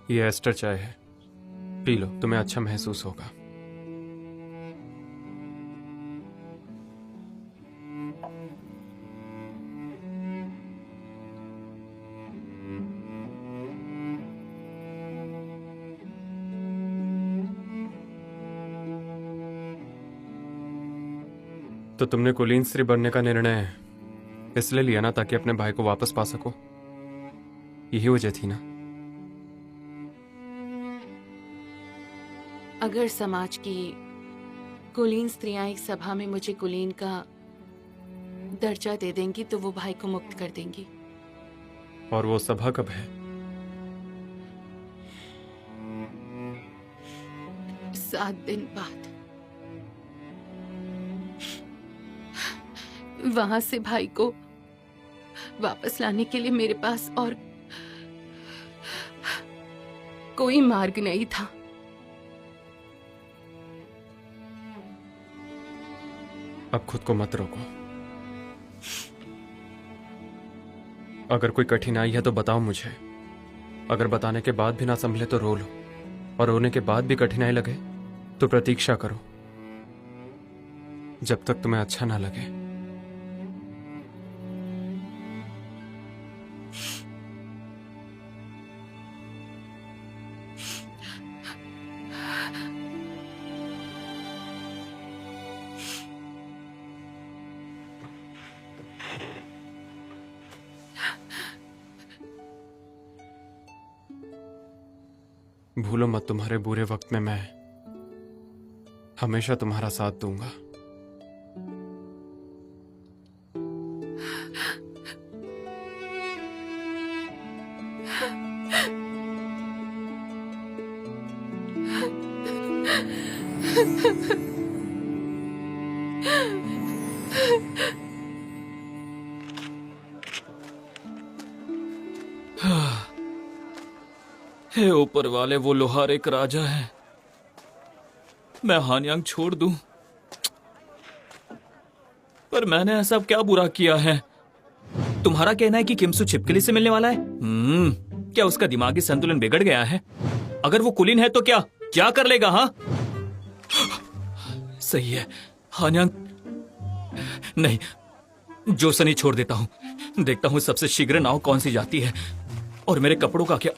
ये एस्टर चाय है, पी लो, तुम्हें अच्छा महसूस होगा। तो तुमने कुलीन स्त्री बनने का निर्णय इसलिए लिया ना, ताकि अपने भाई को वापस पा सको? यही वजह थी ना? अगर समाज की कुलीन स्त्रियां एक सभा में मुझे कुलीन का दर्जा दे देंगी तो वो भाई को मुक्त कर देंगी। और वो सभा कब है? 7 दिन बाद। वहां से भाई को वापस लाने के लिए मेरे पास और कोई मार्ग नहीं था। अब खुद को मत रोको। अगर कोई कठिनाई है तो बताओ मुझे। अगर बताने के बाद भी ना संभले तो रो लो, और रोने के बाद भी कठिनाई लगे तो प्रतीक्षा करो जब तक तुम्हें अच्छा ना लगे। भूलो मत, तुम्हारे बुरे वक्त में मैं हमेशा तुम्हारा साथ दूंगा। हे ऊपर वाले, वो लोहार एक राजा है। मैं हानयांग छोड़ दूं, पर मैंने ऐसा क्या बुरा किया है? तुम्हारा कहना है कि किमसु छिपकली से मिलने वाला है? क्या उसका दिमागी संतुलन बिगड़ गया है? अगर वो कुलीन है तो क्या क्या कर लेगा? हाँ, सही है हानयांग। नहीं, जोसन ही छोड़ देता हूं। देखता हूं सबसे शीघ्र नाव कौन सी जाती है। और मेरे कपड़ों का क्या?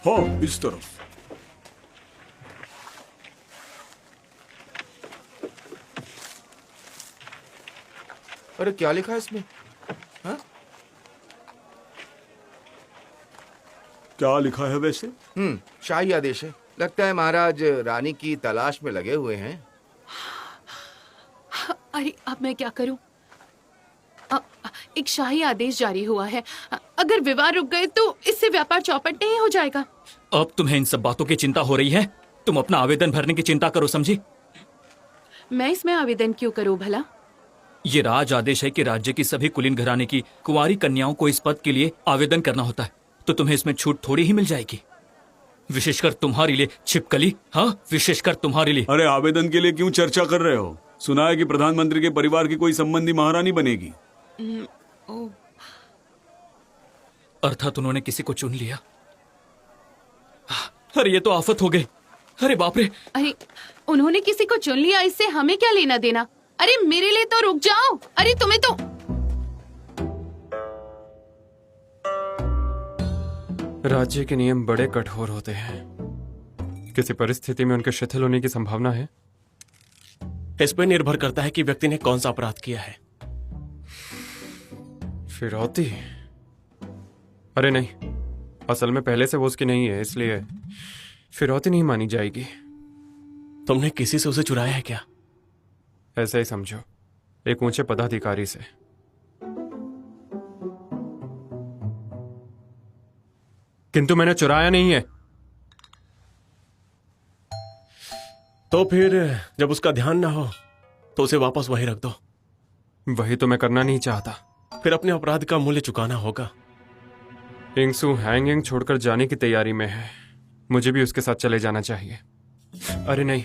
हाँ, इस तरफ। अरे क्या लिखा है इसमें? हाँ? क्या लिखा है वैसे? शाही आदेश है। लगता है महाराज रानी की तलाश में लगे हुए हैं। अरे अब मैं क्या करूं? एक शाही आदेश जारी हुआ है। अगर विवाह रुक गए तो इससे व्यापार चौपट नहीं हो जाएगा। अब तुम्हें इन सब बातों की चिंता हो रही है? तुम अपना आवेदन भरने की चिंता करो, समझी? मैं इसमें आवेदन क्यों करूं भला? ये राज आदेश है कि राज्य की सभी कुलीन घराने की कुंवारी कन्याओं को इस पद के लिए आवेदन करना होता है। तो तुम्हें इसमें छूट थोड़ी ही मिल जाएगी, विशेषकर तुम्हारे लिए छिपकली। हाँ, विशेषकर तुम्हारे लिए। अरे आवेदन के लिए क्यों चर्चा कर रहे हो? सुना है कि प्रधानमंत्री के परिवार की कोई संबंधी महारानी बनेगी। अर्थात उन्होंने किसी को चुन लिया। अरे ये तो आफत हो गई। अरे बाप रे। अरे उन्होंने किसी को चुन लिया, इससे हमें क्या लेना देना? अरे मेरे लिए तो रुक जाओ। अरे तुम्हें तो राज्य के नियम बड़े कठोर होते हैं। किसी परिस्थिति में उनके शिथिल होने की संभावना है। इस पर निर्भर करता है कि व्यक्ति ने कौन सा अपराध किया है। फिरौती? अरे नहीं, असल में पहले से वो उसकी नहीं है, इसलिए फिरौती नहीं मानी जाएगी। तुमने किसी से उसे चुराया है क्या? ऐसा ही समझो, एक ऊंचे पदाधिकारी से। किंतु मैंने चुराया नहीं है। तो फिर जब उसका ध्यान ना हो तो उसे वापस वहीं रख दो। वही तो मैं करना नहीं चाहता। फिर अपने अपराध का मूल्य चुकाना होगा। इंगसू हैंगिंग छोड़कर जाने की तैयारी में है। मुझे भी उसके साथ चले जाना चाहिए। अरे नहीं,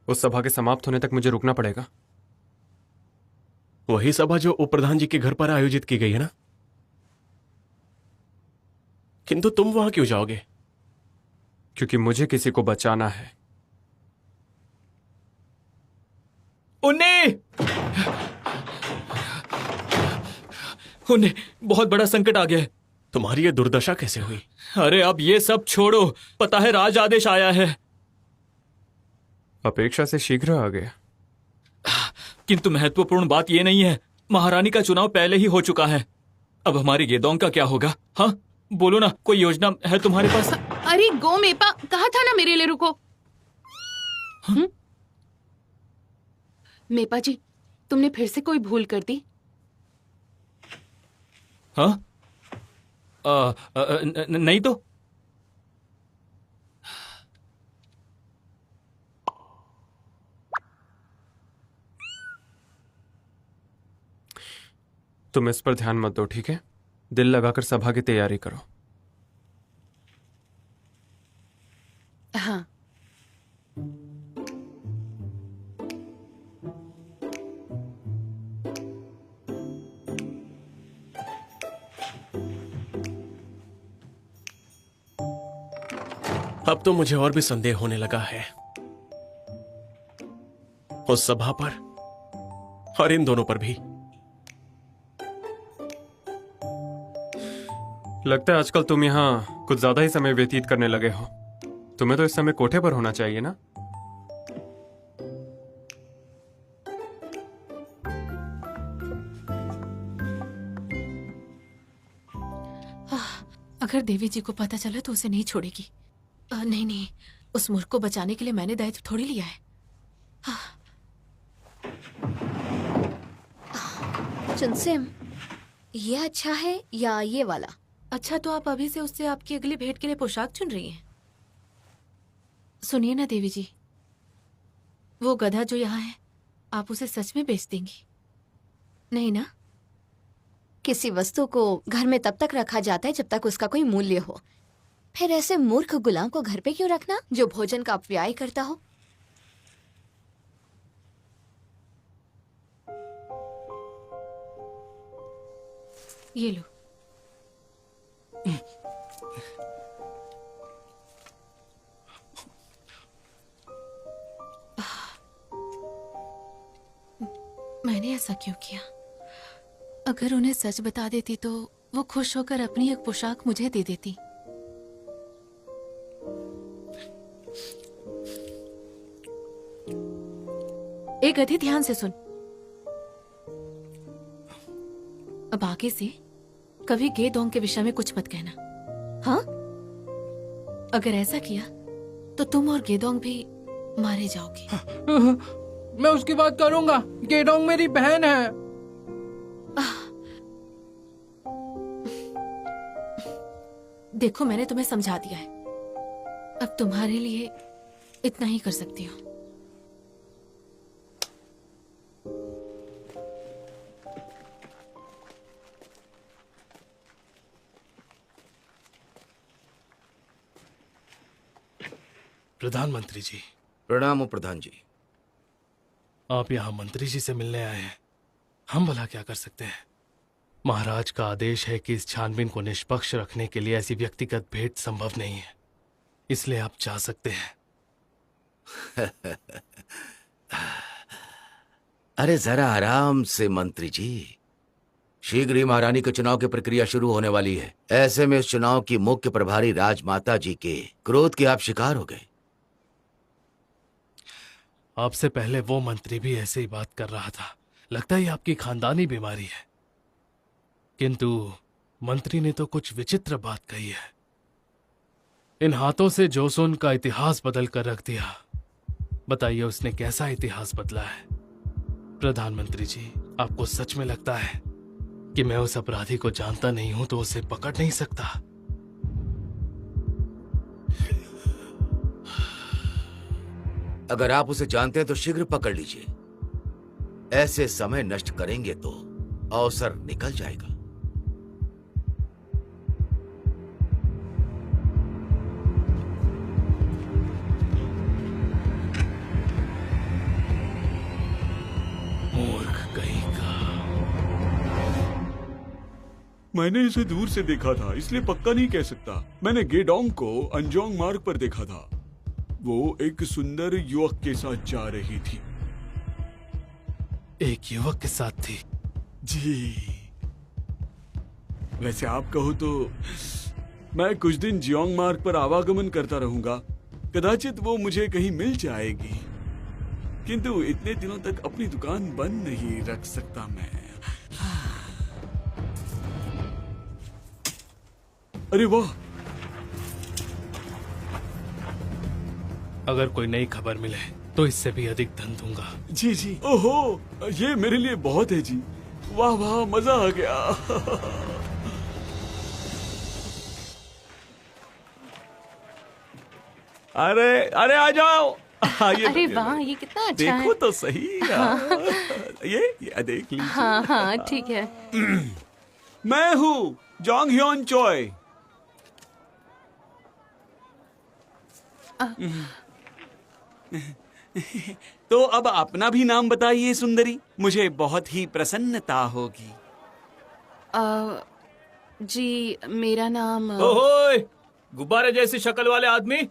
उस सभा के समाप्त होने तक मुझे रुकना पड़ेगा। वही सभा जो उप प्रधान जी के घर पर आयोजित की गई है ना? किंतु तुम वहां क्यों जाओगे? क्योंकि मुझे किसी को बचाना है। उन्ने उन्ने बहुत बड़ा संकट आ गया है। तुम्हारी ये दुर्दशा कैसे हुई? अरे अब ये सब छोड़ो, पता है राज आदेश आया है। अपेक्षा से शीघ्र आ गया। किंतु महत्वपूर्ण बात ये नहीं है, महारानी का चुनाव पहले ही हो चुका है। अब हमारी गेदोंग का क्या होगा? हाँ बोलो ना, कोई योजना है तुम्हारे पास? अरे गो मेपा, कहा था ना मेरे लिए रुको। मेपा जी, तुमने फिर से कोई भूल कर दी? हाँ नहीं तो। तुम इस पर ध्यान मत दो, ठीक है? दिल लगाकर सभा की तैयारी करो। हाँ। अब तो मुझे और भी संदेह होने लगा है, उस सभा पर और इन दोनों पर भी। लगता है आजकल तुम यहाँ कुछ ज्यादा ही समय व्यतीत करने लगे हो। तुम्हें तो इस समय कोठे पर होना चाहिए ना? अगर देवी जी को पता चला तो उसे नहीं छोड़ेगी। नहीं नहीं, उस मूर्ख को बचाने के लिए मैंने दायित्व थोड़ी लिया है। चुनसिम, ये अच्छा है या ये वाला? अच्छा, तो आप अभी से उससे आपकी अगली भेंट के लिए पोशाक चुन रही हैं? सुनिए ना देवी जी, वो गधा जो यहाँ है, आप उसे सच में बेच देंगी? नहीं ना? किसी वस्तु को घर में तब तक रखा जाता है जब तक उसका कोई मूल्य हो। फिर ऐसे मूर्ख गुलाम को घर पे क्यों रखना जो भोजन का अपव्यय करता हो? ये लो। मैंने ऐसा क्यों किया? अगर उन्हें सच बता देती तो वो खुश होकर अपनी एक पोशाक मुझे दे देती। एक गधी, ध्यान से सुन। अब आगे से कभी गेदोंग के विषय में कुछ मत कहना, हाँ? अगर ऐसा किया तो तुम और गेदोंग भी मारे जाओगे। मैं उसकी बात करूंगा। गेडोंग मेरी बहन है। देखो, मैंने तुम्हें समझा दिया है, अब तुम्हारे लिए इतना ही कर सकती हूँ। प्रधानमंत्री जी। प्रणाम हो प्रधान जी। आप यहाँ मंत्री जी से मिलने आए हैं, हम भला क्या कर सकते हैं? महाराज का आदेश है कि इस छानबीन को निष्पक्ष रखने के लिए ऐसी व्यक्तिगत भेंट संभव नहीं है, इसलिए आप जा सकते हैं। अरे जरा आराम से मंत्री जी, शीघ्र ही महारानी के चुनाव की प्रक्रिया शुरू होने वाली है। ऐसे में इस चुनाव की मुख्य प्रभारी राजमाता जी के क्रोध के आप शिकार हो गए। आपसे पहले वो मंत्री भी ऐसे ही बात कर रहा था। लगता है ये आपकी खानदानी बीमारी है। किंतु मंत्री ने तो कुछ विचित्र बात कही है। इन हाथों से जोसुन का इतिहास बदल कर रख दिया। बताइए उसने कैसा इतिहास बदला है? प्रधानमंत्री जी, आपको सच में लगता है कि मैं उस अपराधी को जानता नहीं हूं तो उसे पकड़ नहीं सकता? अगर आप उसे जानते हैं तो शीघ्र पकड़ लीजिए। ऐसे समय नष्ट करेंगे तो अवसर निकल जाएगा। मूर्ख कहीं का। मैंने इसे दूर से देखा था, इसलिए पक्का नहीं कह सकता। मैंने गेडोंग को अंजोंग मार्ग पर देखा था। वो एक सुंदर युवक के साथ जा रही थी। एक युवक के साथ थी? जी। वैसे आप कहो तो मैं कुछ दिन जियोंग मार्ग पर आवागमन करता रहूंगा। कदाचित वो मुझे कहीं मिल जाएगी, किंतु इतने दिनों तक अपनी दुकान बंद नहीं रख सकता मैं। अरे वाह! अगर कोई नई खबर मिले तो इससे भी अधिक धन दूंगा। जी जी। ओहो, ये मेरे लिए बहुत है जी। वाह वाह, मजा आ गया। अरे अरे आ जाओ। अरे वाह, ये कितना अच्छा है। देखो तो सही। ये देख लीजिए। हाँ हाँ, ठीक है। मैं हूँ जोंग ह्योन चोय। तो अब अपना भी नाम बताइए सुंदरी, मुझे बहुत ही प्रसन्नता होगी। जी, मेरा नाम ओहोय, गुब्बारे जैसी शक्ल वाले आदमी,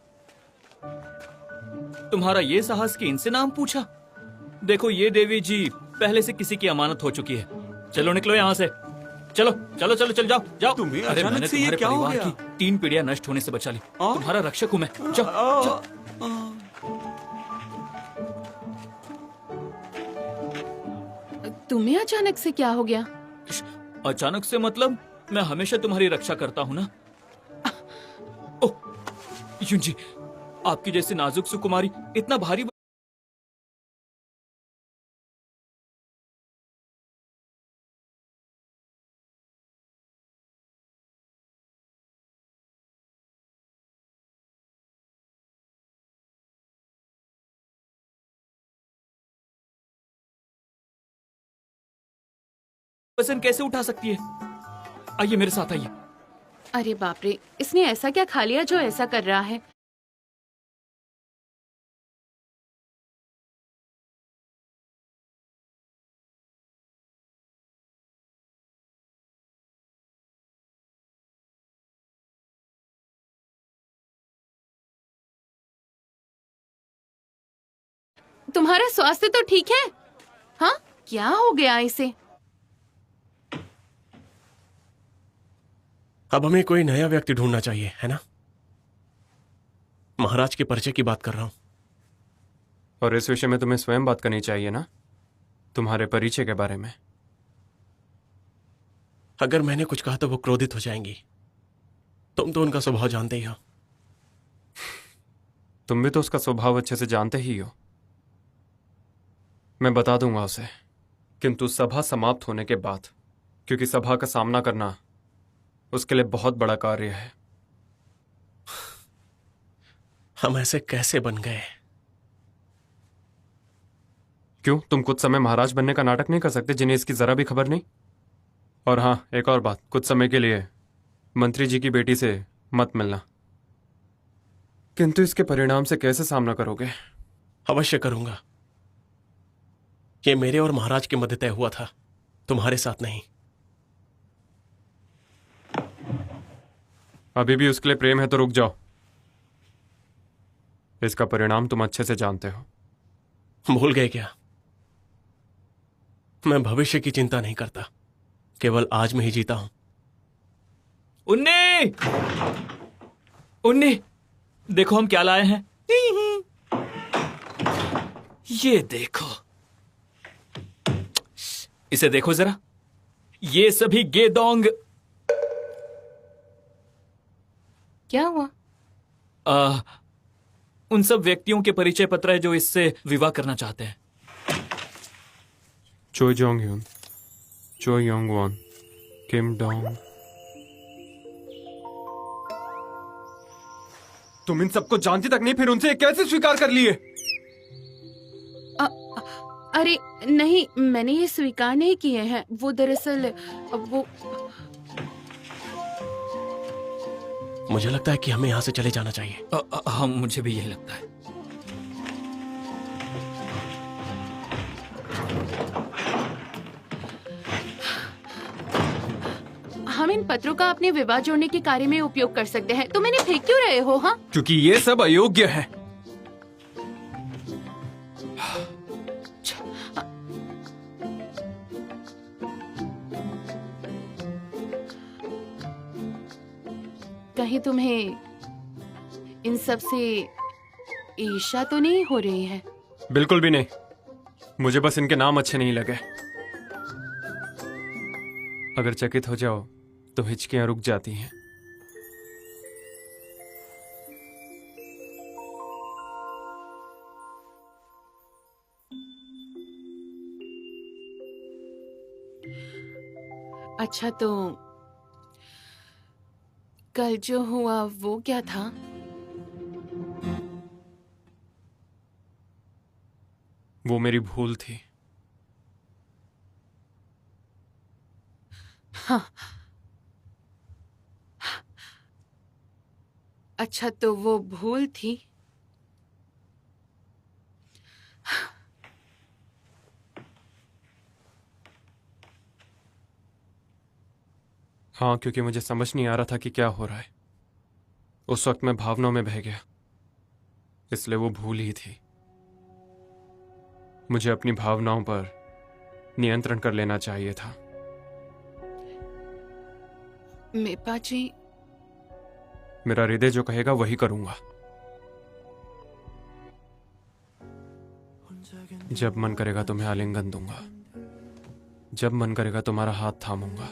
तुम्हारा ये साहस कि इनसे नाम पूछा? देखो ये देवी जी पहले से किसी की अमानत हो चुकी है। चलो निकलो यहाँ से। चलो चलो चलो चल जाओ जाओ। तुम्हें अरे अचानक मैंने से ये तुम्हारे क्या हो परिवार गया? की 3 पीढ़ियां नष्ट होने से बचा ली। तुम्हारा रक्षक हूँ मैं। जाओ जाओ। तुम्हें अचानक से क्या हो गया? अचानक से मतलब मैं हमेशा तुम्हारी रक्षा करता हूँ ना। ओह, यूं जी, आपकी जैसी नाजुक सुकुमारी इतना भारी वजन कैसे उठा सकती है? आइए मेरे साथ आइए। अरे बाप रे, इसने ऐसा क्या खा लिया जो ऐसा कर रहा है? तुम्हारा स्वास्थ्य तो ठीक है? हाँ, क्या हो गया इसे? अब हमें कोई नया व्यक्ति ढूंढना चाहिए, है ना? महाराज के परिचय की बात कर रहा हूं। और इस विषय में तुम्हें स्वयं बात करनी चाहिए ना, तुम्हारे परिचय के बारे में। अगर मैंने कुछ कहा तो वो क्रोधित हो जाएंगी। तुम तो उनका स्वभाव जानते ही हो। तुम भी तो उसका स्वभाव अच्छे से जानते ही हो। मैं बता दूंगा उसे, किंतु सभा समाप्त होने के बाद, क्योंकि सभा का सामना करना उसके लिए बहुत बड़ा कार्य है। हम ऐसे कैसे बन गए? क्यों, तुम कुछ समय महाराज बनने का नाटक नहीं कर सकते जिन्हें इसकी जरा भी खबर नहीं? और हाँ, एक और बात, कुछ समय के लिए मंत्री जी की बेटी से मत मिलना। किंतु इसके परिणाम से कैसे सामना करोगे? अवश्य करूंगा। ये मेरे और महाराज के मध्य तय हुआ था, तुम्हारे साथ नहीं। अभी भी उसके लिए प्रेम है तो रुक जाओ। इसका परिणाम तुम अच्छे से जानते हो। भूल गए क्या? मैं भविष्य की चिंता नहीं करता, केवल आज में ही जीता हूं। उन्नी, उन्नी, देखो हम क्या लाए हैं। ये देखो, इसे देखो जरा। ये सभी गेदोंग। क्या हुआ? उन सब व्यक्तियों के परिचय पत्र है जो इससे विवाह करना चाहते हैं। चो जोंग ह्यून, चो योंग वॉन, किम डोंग। तुम इन सबको जानती तक नहीं, फिर उनसे ये कैसे स्वीकार कर लिए? अरे नहीं, मैंने ये स्वीकार नहीं किए हैं। वो दरअसल वो मुझे लगता है कि हमें यहां से चले जाना चाहिए। हाँ, मुझे भी यही लगता है। हम इन पत्रों का अपने विवाह जोड़ने के कार्य में उपयोग कर सकते हैं। तुम इन्हें फेंक क्यों रहे हो? हाँ, क्योंकि ये सब अयोग्य है। कहीं तुम्हें इन सब से ईर्ष्या तो नहीं हो रही है? बिल्कुल भी नहीं। मुझे बस इनके नाम अच्छे नहीं लगे। अगर चकित हो जाओ तो हिचकियां रुक जाती हैं। अच्छा, तो कल जो हुआ वो क्या था? वो मेरी भूल थी। हाँ। अच्छा, तो वो भूल थी। हाँ, क्योंकि मुझे समझ नहीं आ रहा था कि क्या हो रहा है। उस वक्त मैं भावनाओं में बह गया, इसलिए वो भूल ही थी। मुझे अपनी भावनाओं पर नियंत्रण कर लेना चाहिए था। मेपा जी, मेरा हृदय जो कहेगा वही करूंगा। जब मन करेगा तुम्हें आलिंगन दूंगा, जब मन करेगा तुम्हारा हाथ थामूंगा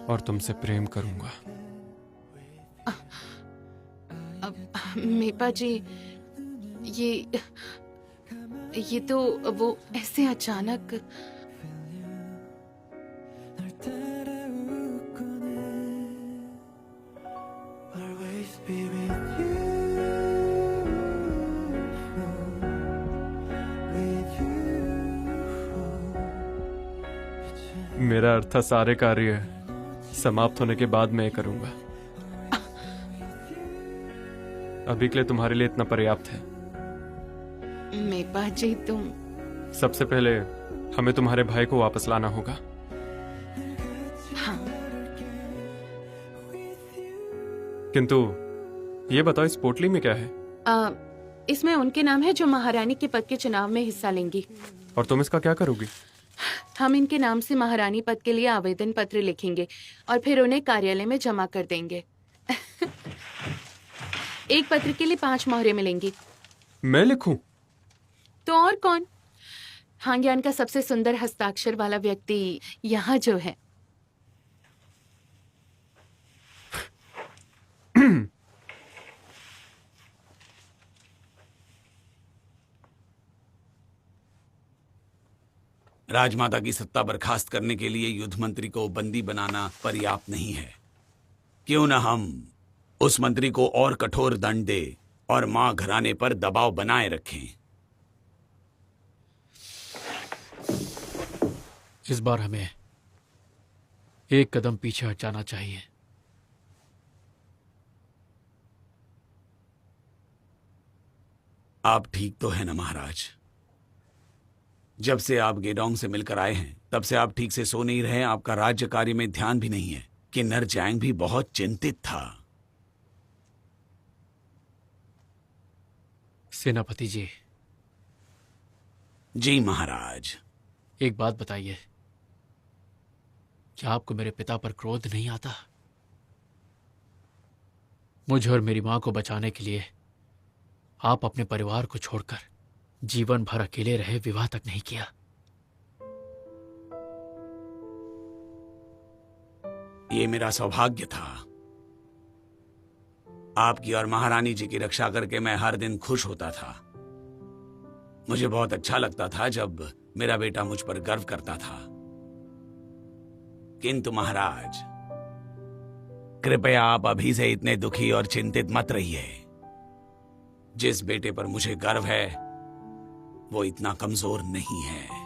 और तुमसे प्रेम करूंगा। मेपा जी, ये तो वो ऐसे अचानक। मेरा अर्थ था सारे कार्य समाप्त होने के बाद मैं ये करूंगा। अभी के लिए तुम्हारे लिए इतना पर्याप्त है। मेपा जी, तुम। सबसे पहले हमें तुम्हारे भाई को वापस लाना होगा। हाँ। किंतु ये बताओ, इस पोटली में क्या है? इसमें उनके नाम है जो महारानी के पद के चुनाव में हिस्सा लेंगी। और तुम इसका क्या करोगी? हम इनके नाम से महारानी पद के लिए आवेदन पत्र लिखेंगे और फिर उन्हें कार्यालय में जमा कर देंगे। एक पत्र के लिए 5 मोहरें मिलेंगी। मैं लिखूं? तो और कौन? हांग्यान का सबसे सुंदर हस्ताक्षर वाला व्यक्ति यहाँ जो है। राजमाता की सत्ता बर्खास्त करने के लिए युद्ध मंत्री को बंदी बनाना पर्याप्त नहीं है। क्यों न हम उस मंत्री को और कठोर दंड दे और मां घराने पर दबाव बनाए रखें। इस बार हमें एक कदम पीछे हट जाना चाहिए। आप ठीक तो है ना महाराज? जब से आप गेडोंग से मिलकर आए हैं तब से आप ठीक से सो नहीं रहे। आपका राज्य कार्य में ध्यान भी नहीं है कि नर जैंग भी बहुत चिंतित था। सेनापति जी। जी महाराज। एक बात बताइए, क्या आपको मेरे पिता पर क्रोध नहीं आता? मुझे और मेरी मां को बचाने के लिए आप अपने परिवार को छोड़कर जीवन भर अकेले रहे, विवाह तक नहीं किया। ये मेरा सौभाग्य था। आपकी और महारानी जी की रक्षा करके मैं हर दिन खुश होता था। मुझे बहुत अच्छा लगता था जब मेरा बेटा मुझ पर गर्व करता था। किंतु महाराज, कृपया आप अभी से इतने दुखी और चिंतित मत रहिए। जिस बेटे पर मुझे गर्व है वो इतना कमजोर नहीं है।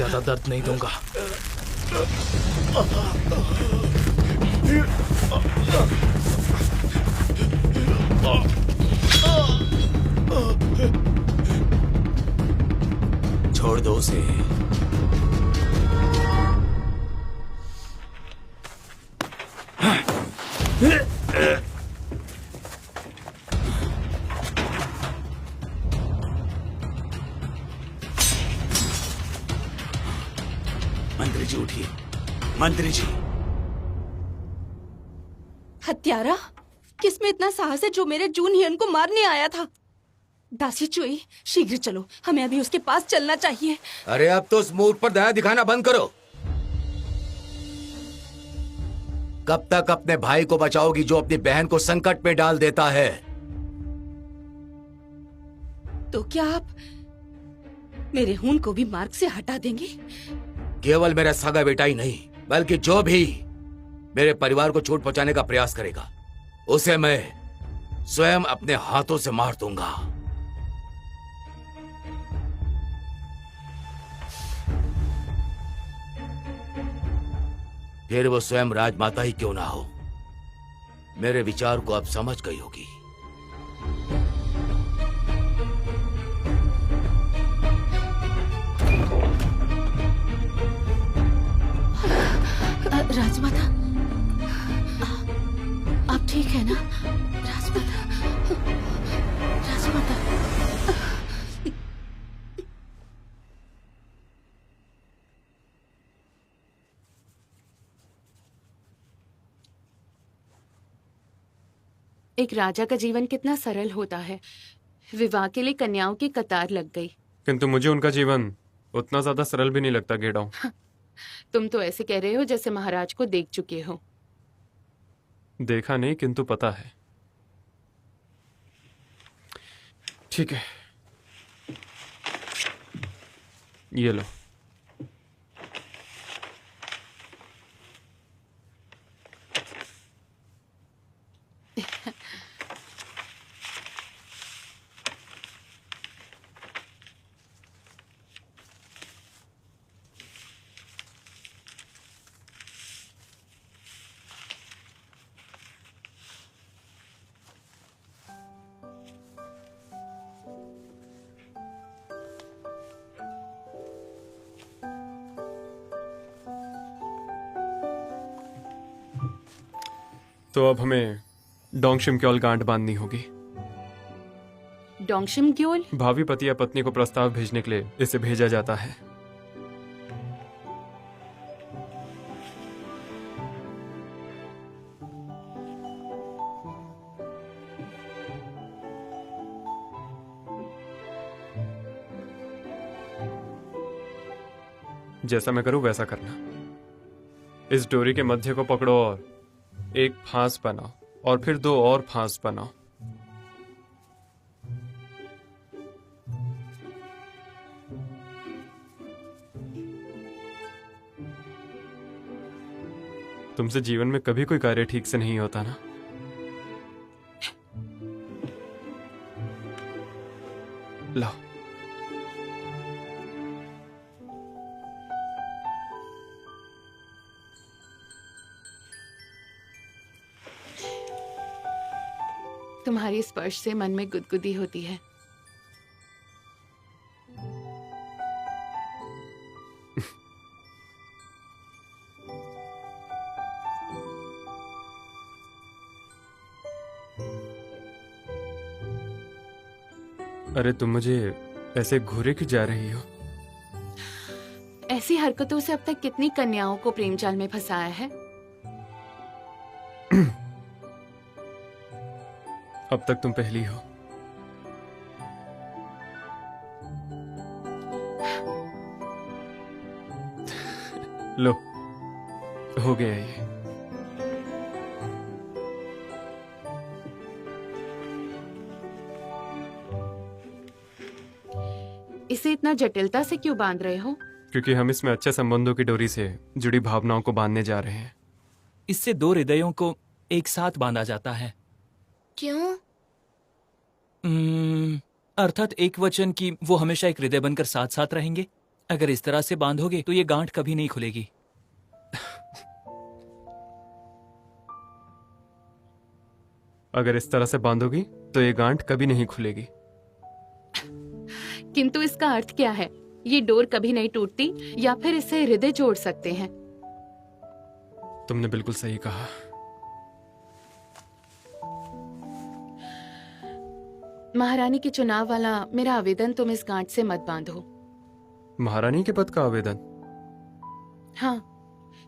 ज्यादा दर्द नहीं दूंगा। छोड़ दो उसे। मंत्री जी उठिए, मंत्री जी। हत्यारा, किसमें इतना साहस है जो मेरे जूनियर को मारने आया था? दासी चुई, शीघ्र चलो, हमें अभी उसके पास चलना चाहिए। अरे अब तो उस मूर्ख पर दया दिखाना बंद करो। कब तक अपने भाई को बचाओगी जो अपनी बहन को संकट में डाल देता है? तो क्या आप मेरे खून को भी मार्ग से हटा देंगे? केवल मेरा सगा बेटा ही नहीं, बल्कि जो भी मेरे परिवार को चोट पहुंचाने का प्रयास करेगा, उसे मैं स्वयं अपने हाथों से मार दूंगा। फिर वो स्वयं राजमाता ही क्यों ना हो। मेरे विचार को अब समझ गई होगी। राजमाता, आप ठीक है ना? राजमाता, राजमाता। एक राजा का जीवन कितना सरल होता है। विवाह के लिए कन्याओं की कतार लग गई। किंतु मुझे उनका जीवन उतना ज्यादा सरल भी नहीं लगता गेडोंग। तुम तो ऐसे कह रहे हो जैसे महाराज को देख चुके हो। देखा नहीं, किंतु पता है। ठीक है, ये लो। तो अब हमें डोंगशिम क्योल गांठ बांधनी होगी। डोंगशिम ग्योल? भावी पति या पत्नी को प्रस्ताव भेजने के लिए इसे भेजा जाता है। जैसा मैं करूं वैसा करना। इस डोरी के मध्य को पकड़ो और एक फांस बनाओ और फिर 2 और फांस बनाओ। तुमसे जीवन में कभी कोई कार्य ठीक से नहीं होता ना। लाओ। तुम्हारी स्पर्श से मन में गुदगुदी होती है। अरे तुम मुझे ऐसे घूरे क्यों जा रही हो? ऐसी हरकतों से अब तक कितनी कन्याओं को प्रेम जाल में फंसाया है। अब तक तुम पहली हो। लो, हो गया ये। इसे इतना जटिलता से क्यों बांध रहे हो? क्योंकि हम इसमें अच्छे संबंधों की डोरी से जुड़ी भावनाओं को बांधने जा रहे हैं। इससे 2 हृदयों को एक साथ बांधा जाता है। क्यों? अर्थात एक वचन कि वो हमेशा एक हृदय बनकर साथ साथ रहेंगे। अगर इस तरह से बांधोगे तो ये गांठ कभी नहीं खुलेगी। अगर इस तरह से बांधोगी तो ये गांठ कभी नहीं खुलेगी। किंतु इसका अर्थ क्या है? ये डोर कभी नहीं टूटती या फिर इसे हृदय जोड़ सकते हैं। तुमने बिल्कुल सही कहा। महारानी के चुनाव वाला मेरा आवेदन तुम इस गांठ से मत बांधो। महारानी के पद का आवेदन? हाँ,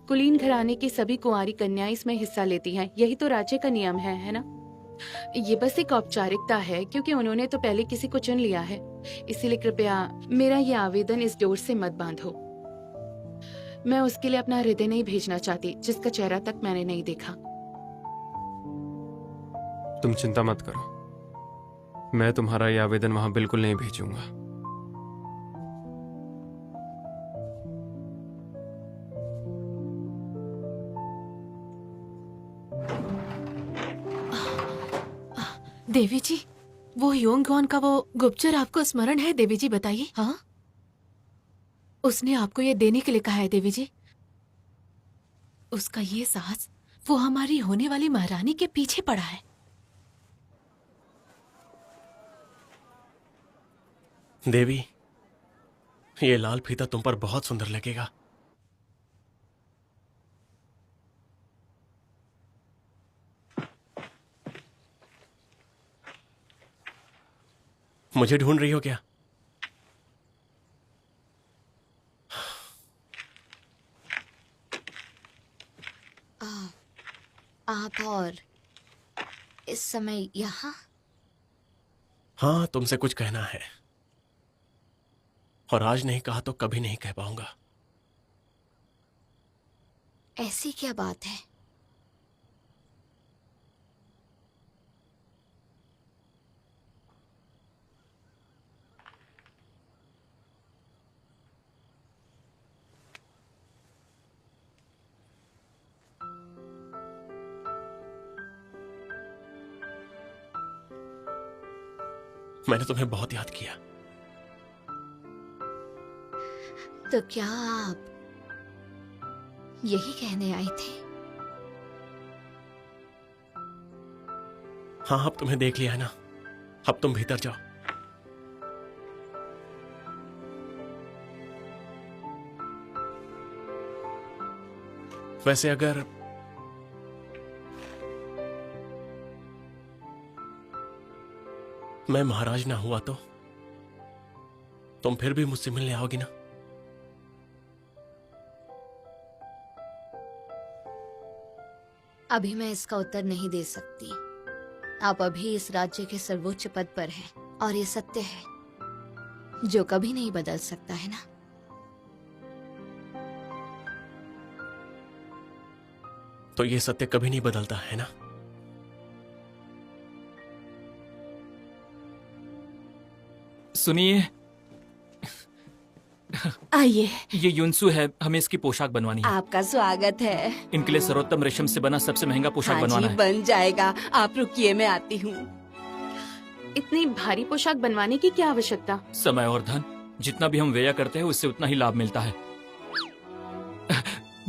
कुलीन घराने की सभी कुंवारी कन्याएं इसमें हिस्सा लेती हैं। यही तो राज्य का नियम है ना? ये बस एक औपचारिकता है क्योंकि उन्होंने तो पहले किसी को चुन लिया है। इसीलिए कृपया मेरा ये आवेदन इस डोर से मत बांधो। मैं उसके लिए अपना हृदय नहीं भेजना चाहती जिसका चेहरा तक मैंने नहीं देखा। तुम चिंता मत करो, मैं तुम्हारा ये आवेदन वहां बिल्कुल नहीं भेजूंगा। देवी जी, वो योंगगॉन का वो गुप्तचर आपको स्मरण है देवी जी? बताइए। हाँ, उसने आपको ये देने के लिए कहा है देवी जी। उसका ये साहस, वो हमारी होने वाली महारानी के पीछे पड़ा है। देवी, ये लाल फीता तुम पर बहुत सुंदर लगेगा। मुझे ढूंढ रही हो क्या? आप और इस समय यहाँ? हाँ, तुमसे कुछ कहना है और आज नहीं कहा तो कभी नहीं कह पाऊंगा। ऐसी क्या बात है? मैंने तुम्हें बहुत याद किया। तो क्या आप यही कहने आए थे? हाँ, अब तुम्हें देख लिया है ना, अब तुम भीतर जाओ। वैसे अगर मैं महाराज ना हुआ तो तुम फिर भी मुझसे मिलने आओगी ना? अभी मैं इसका उत्तर नहीं दे सकती। आप अभी इस राज्य के सर्वोच्च पद पर हैं और ये सत्य है जो कभी नहीं बदल सकता, है ना? तो ये सत्य कभी नहीं बदलता, है ना? सुनिए, आइए। ये युनसु है, हमें इसकी पोशाक बनवानी है। आपका स्वागत है। इनके लिए सर्वोत्तम रेशम से बना सबसे महंगा पोशाक हाँ बनवाना जी, है। बन जाएगा। आप रुकिए, मैं आती हूँ। इतनी भारी पोशाक बनवाने की क्या आवश्यकता? समय और धन जितना भी हम व्यय करते हैं उससे उतना ही लाभ मिलता है।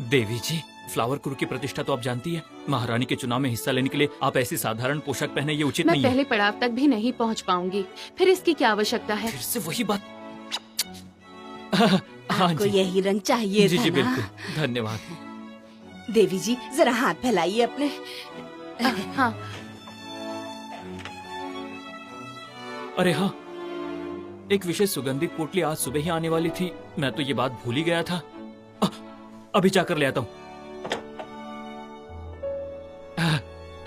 देवी जी, फ्लावर क्रू की प्रतिष्ठा तो आप जानती है। महारानी के चुनाव में हिस्सा लेने के लिए आप ऐसी साधारण पोशाक पहने ये उचित मैं नहीं है। पहले पड़ाव तक भी नहीं पहुंच पाऊंगी, फिर इसकी क्या आवश्यकता है? फिर से वही बात। हाँ आपको जी, यही रंग चाहिए जी था जी ना? बिल्कुल, धन्यवाद। देवी जी, जरा हाथ फैलाइए अपने। हाँ, अरे हाँ, एक विशेष सुगंधित पोटली आज सुबह ही आने वाली थी, मैं तो ये बात भूल ही गया था। अभी जाकर ले आता हूँ।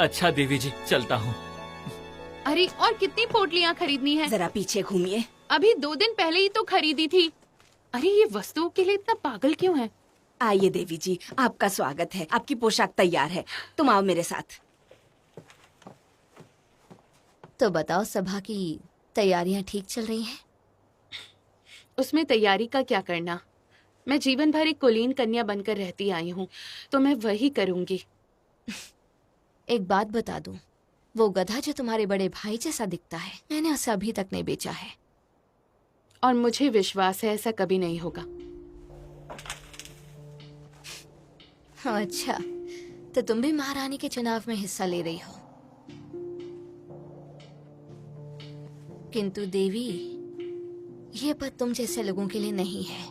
अच्छा देवी जी, चलता हूँ। अरे और कितनी पोटलियाँ खरीदनी है? जरा पीछे घूमिए। अभी 2 दिन पहले ही तो खरीदी थी। अरे ये वस्तुओं के लिए इतना पागल क्यों है? आइए देवी जी, आपका स्वागत है। आपकी पोशाक तैयार है, तुम आओ मेरे साथ। तो बताओ, सभा की तैयारियां ठीक चल रही हैं? उसमें तैयारी का क्या करना? मैं जीवन भर एक कुलीन कन्या बनकर रहती आई हूँ, तो मैं वही करूंगी। एक बात बता दूं, वो गधा जो तुम्हारे बड़े भाई जैसा दिखता है, मैंने उसे अभी तक नहीं बेचा है। और मुझे विश्वास है ऐसा कभी नहीं होगा। अच्छा, तो तुम भी महारानी के चुनाव में हिस्सा ले रही हो। किंतु देवी, ये पद तुम जैसे लोगों के लिए नहीं है।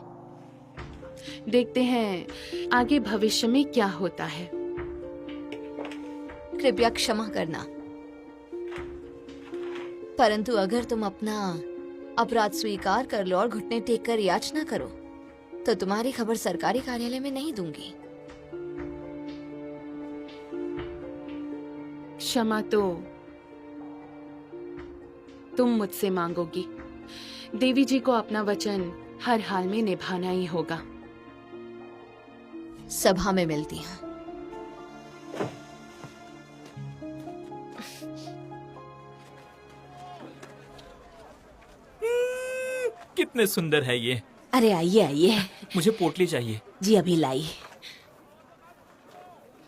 देखते हैं आगे भविष्य में क्या होता है। कृपया क्षमा करना, परंतु अगर तुम अपना अपराध स्वीकार कर लो और घुटने टेक कर याचना करो, तो तुम्हारी खबर सरकारी कार्यालय में नहीं दूंगी। क्षमा तो तुम मुझसे मांगोगी। देवी जी को अपना वचन हर हाल में निभाना ही होगा। सभा में मिलती हूँ। कितने सुंदर है ये। अरे आइए आइए। मुझे पोटली चाहिए। जी अभी लाई।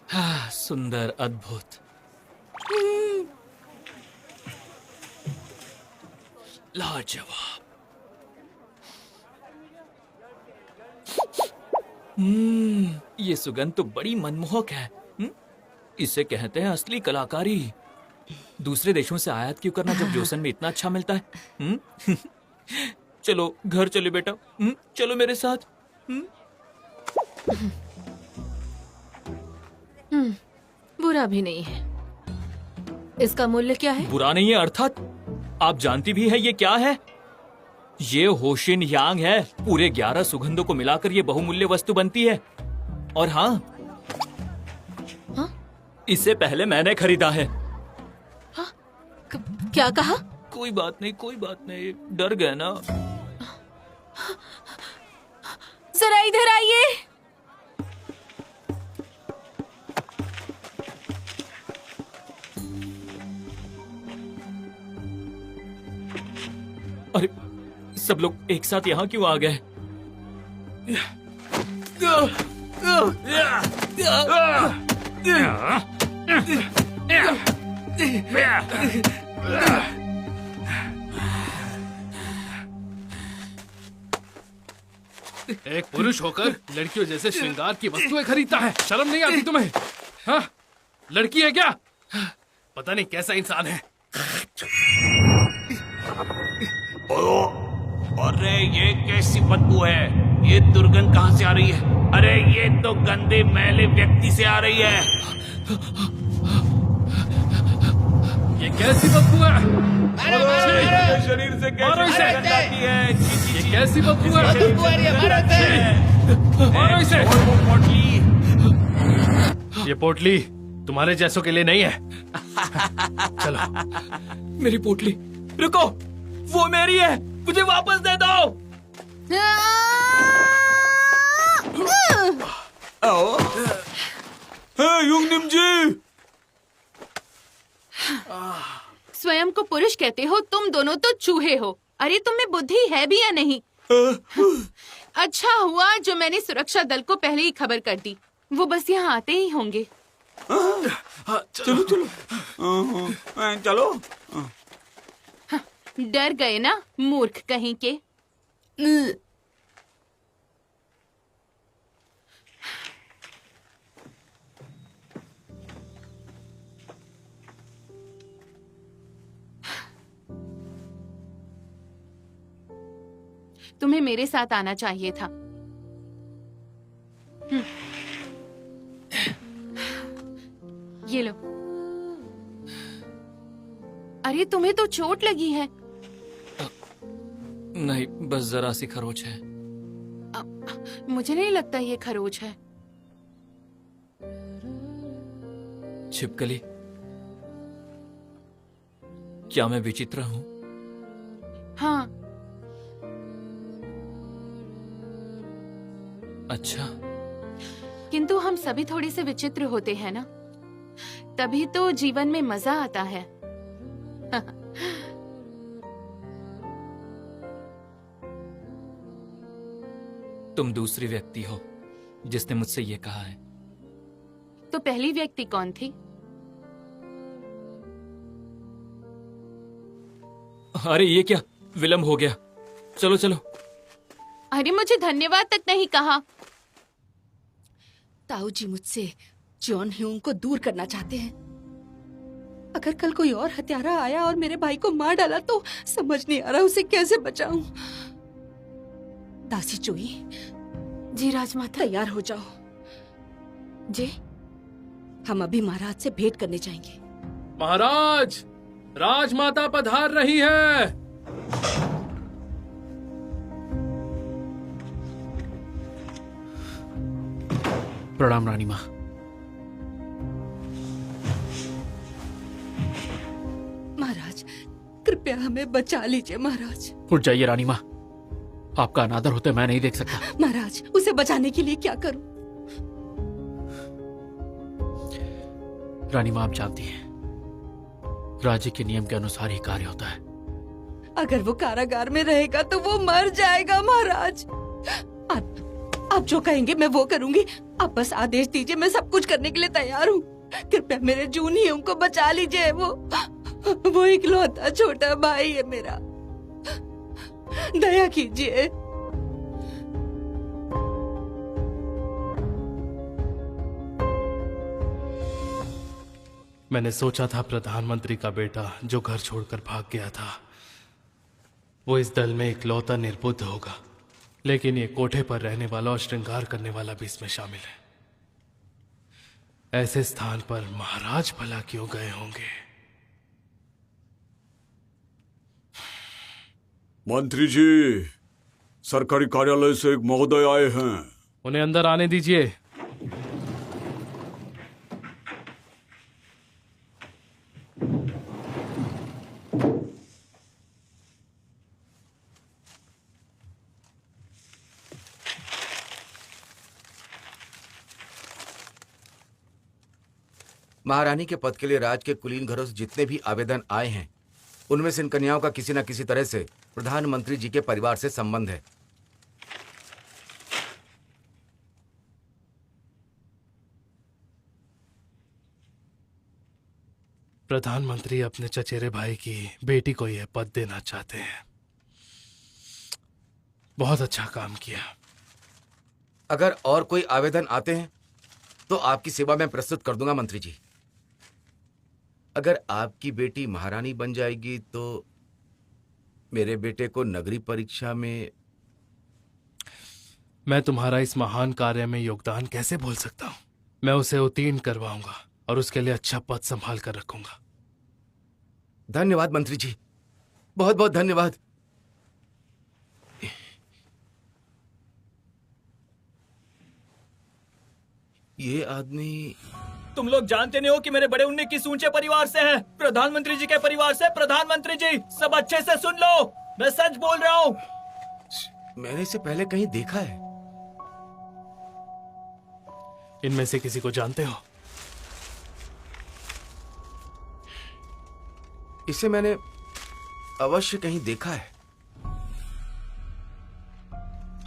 हाँ, सुंदर, अद्भुत। लाजवाब। ये सुगंध तो बड़ी मनमोहक है। इसे कहते हैं असली कलाकारी। दूसरे देशों से आयात क्यों करना जब जोसन में इतना अच्छा मिलता है? चलो घर चले बेटा। चलो मेरे साथ। बुरा भी नहीं है। इसका मूल्य क्या है? बुरा नहीं है अर्थात आप जानती भी है ये क्या है? ये होशिन यांग है। पूरे 11 सुगंधों को मिलाकर ये बहुमूल्य वस्तु बनती है। और हाँ, इसे पहले मैंने खरीदा है। क्या कहा? कोई बात नहीं, कोई बात नहीं। डर गए ना? जरा इधर आइए। अरे सब लोग एक साथ यहाँ क्यों आ गए? एक पुरुष होकर लड़कियों जैसे श्रृंगार की वस्तुएं खरीदता है। शर्म नहीं आती तुम्हें? हाँ? लड़की है क्या? पता नहीं कैसा इंसान है। अरे ये कैसी बदबू है? ये दुर्गंध कहाँ से आ रही है? अरे ये तो गंदे मैले व्यक्ति से आ रही है। ये कैसी बदबू है? शरीर से मारो इसे। गंध आती है। ये कैसी बदबू है? मारो इसे। ये पोटली तुम्हारे जैसों के लिए नहीं है। चलो। मेरी पोटली। रुको, वो मेरी है। मुझे वापस दे दो। युंगनिम जी, स्वयं को पुरुष कहते हो? तुम दोनों तो चूहे हो। अरे तुम्हें बुद्धि है भी या नहीं? अच्छा हुआ जो मैंने सुरक्षा दल को पहले ही खबर कर दी। वो बस यहाँ आते ही होंगे। चलो चलो चलो। डर गए ना, मूर्ख कहीं के। तुम्हें मेरे साथ आना चाहिए था। ये लो। अरे तुम्हें तो चोट लगी है। नहीं, बस जरा सी खरोच है। मुझे नहीं लगता ये खरोच है। छिपकली, क्या मैं विचित्र हूँ? हाँ। अच्छा। किंतु हम सभी थोड़े से विचित्र होते हैं ना, तभी तो जीवन में मजा आता है। तुम दूसरी व्यक्ति हो जिसने मुझसे ये कहा है। तो पहली व्यक्ति कौन थी? अरे ये क्या विलंब हो गया? चलो चलो। अरे मुझे धन्यवाद तक नहीं कहा। ताऊ जी मुझसे जॉन ह्यूंग को दूर करना चाहते हैं। अगर कल कोई और हत्यारा आया और मेरे भाई को मार डाला तो समझ नहीं आ रहा उसे कैसे बचाऊं। दासी चोई, जी राजमाता। तैयार हो जाओ, जी। हम अभी महाराज से भेंट करने जाएंगे। महाराज, राजमाता पधार रही है। प्रणाम रानी माँ। महाराज, कृपया हमें बचा लीजिए महाराज। उठ जाइए रानी माँ, आपका अनादर होते मैं नहीं देख सकता। महाराज, उसे बचाने के लिए क्या करूं? रानी माँ, आप जानती हैं राज्य के नियम के अनुसार ही कार्य होता है। अगर वो कारागार में रहेगा तो वो मर जाएगा महाराज। आप जो कहेंगे मैं वो करूंगी। आप बस आदेश दीजिए, मैं सब कुछ करने के लिए तैयार हूँ। कृपया मेरे जून ही उनको बचा लीजिए। वो इकलौता छोटा भाई है मेरा, दया कीजिए। मैंने सोचा था प्रधानमंत्री का बेटा जो घर छोड़कर भाग गया था वो इस दल में इकलौता निर्बुद्ध होगा, लेकिन ये कोठे पर रहने वाला और श्रृंगार करने वाला भी इसमें शामिल है। ऐसे स्थान पर महाराज भला क्यों गए होंगे? मंत्री जी, सरकारी कार्यालय से एक महोदय आए हैं। उन्हें अंदर आने दीजिए। महारानी के पद के लिए राज्य के कुलीन घरों से जितने भी आवेदन आए हैं उनमें से इन कन्याओं का किसी न किसी तरह से प्रधानमंत्री जी के परिवार से संबंध है। प्रधानमंत्री अपने चचेरे भाई की बेटी को यह पद देना चाहते हैं। बहुत अच्छा काम किया। अगर और कोई आवेदन आते हैं तो आपकी सेवा में प्रस्तुत कर दूंगा मंत्री जी। अगर आपकी बेटी महारानी बन जाएगी तो मेरे बेटे को नगरी परीक्षा में। मैं तुम्हारा इस महान कार्य में योगदान कैसे भूल सकता हूं? मैं उसे उत्तीर्ण करवाऊंगा और उसके लिए अच्छा पद संभाल कर रखूंगा। धन्यवाद मंत्री जी, बहुत बहुत धन्यवाद। ये आदमी। तुम लोग जानते नहीं हो कि मेरे बड़े 19 ऊंचे परिवार से हैं, प्रधानमंत्री जी के परिवार से। प्रधानमंत्री जी, सब अच्छे से सुन लो, मैं सच बोल रहा हूँ। मैंने इसे पहले कहीं देखा है। इनमें से किसी को जानते हो? इसे मैंने अवश्य कहीं देखा है।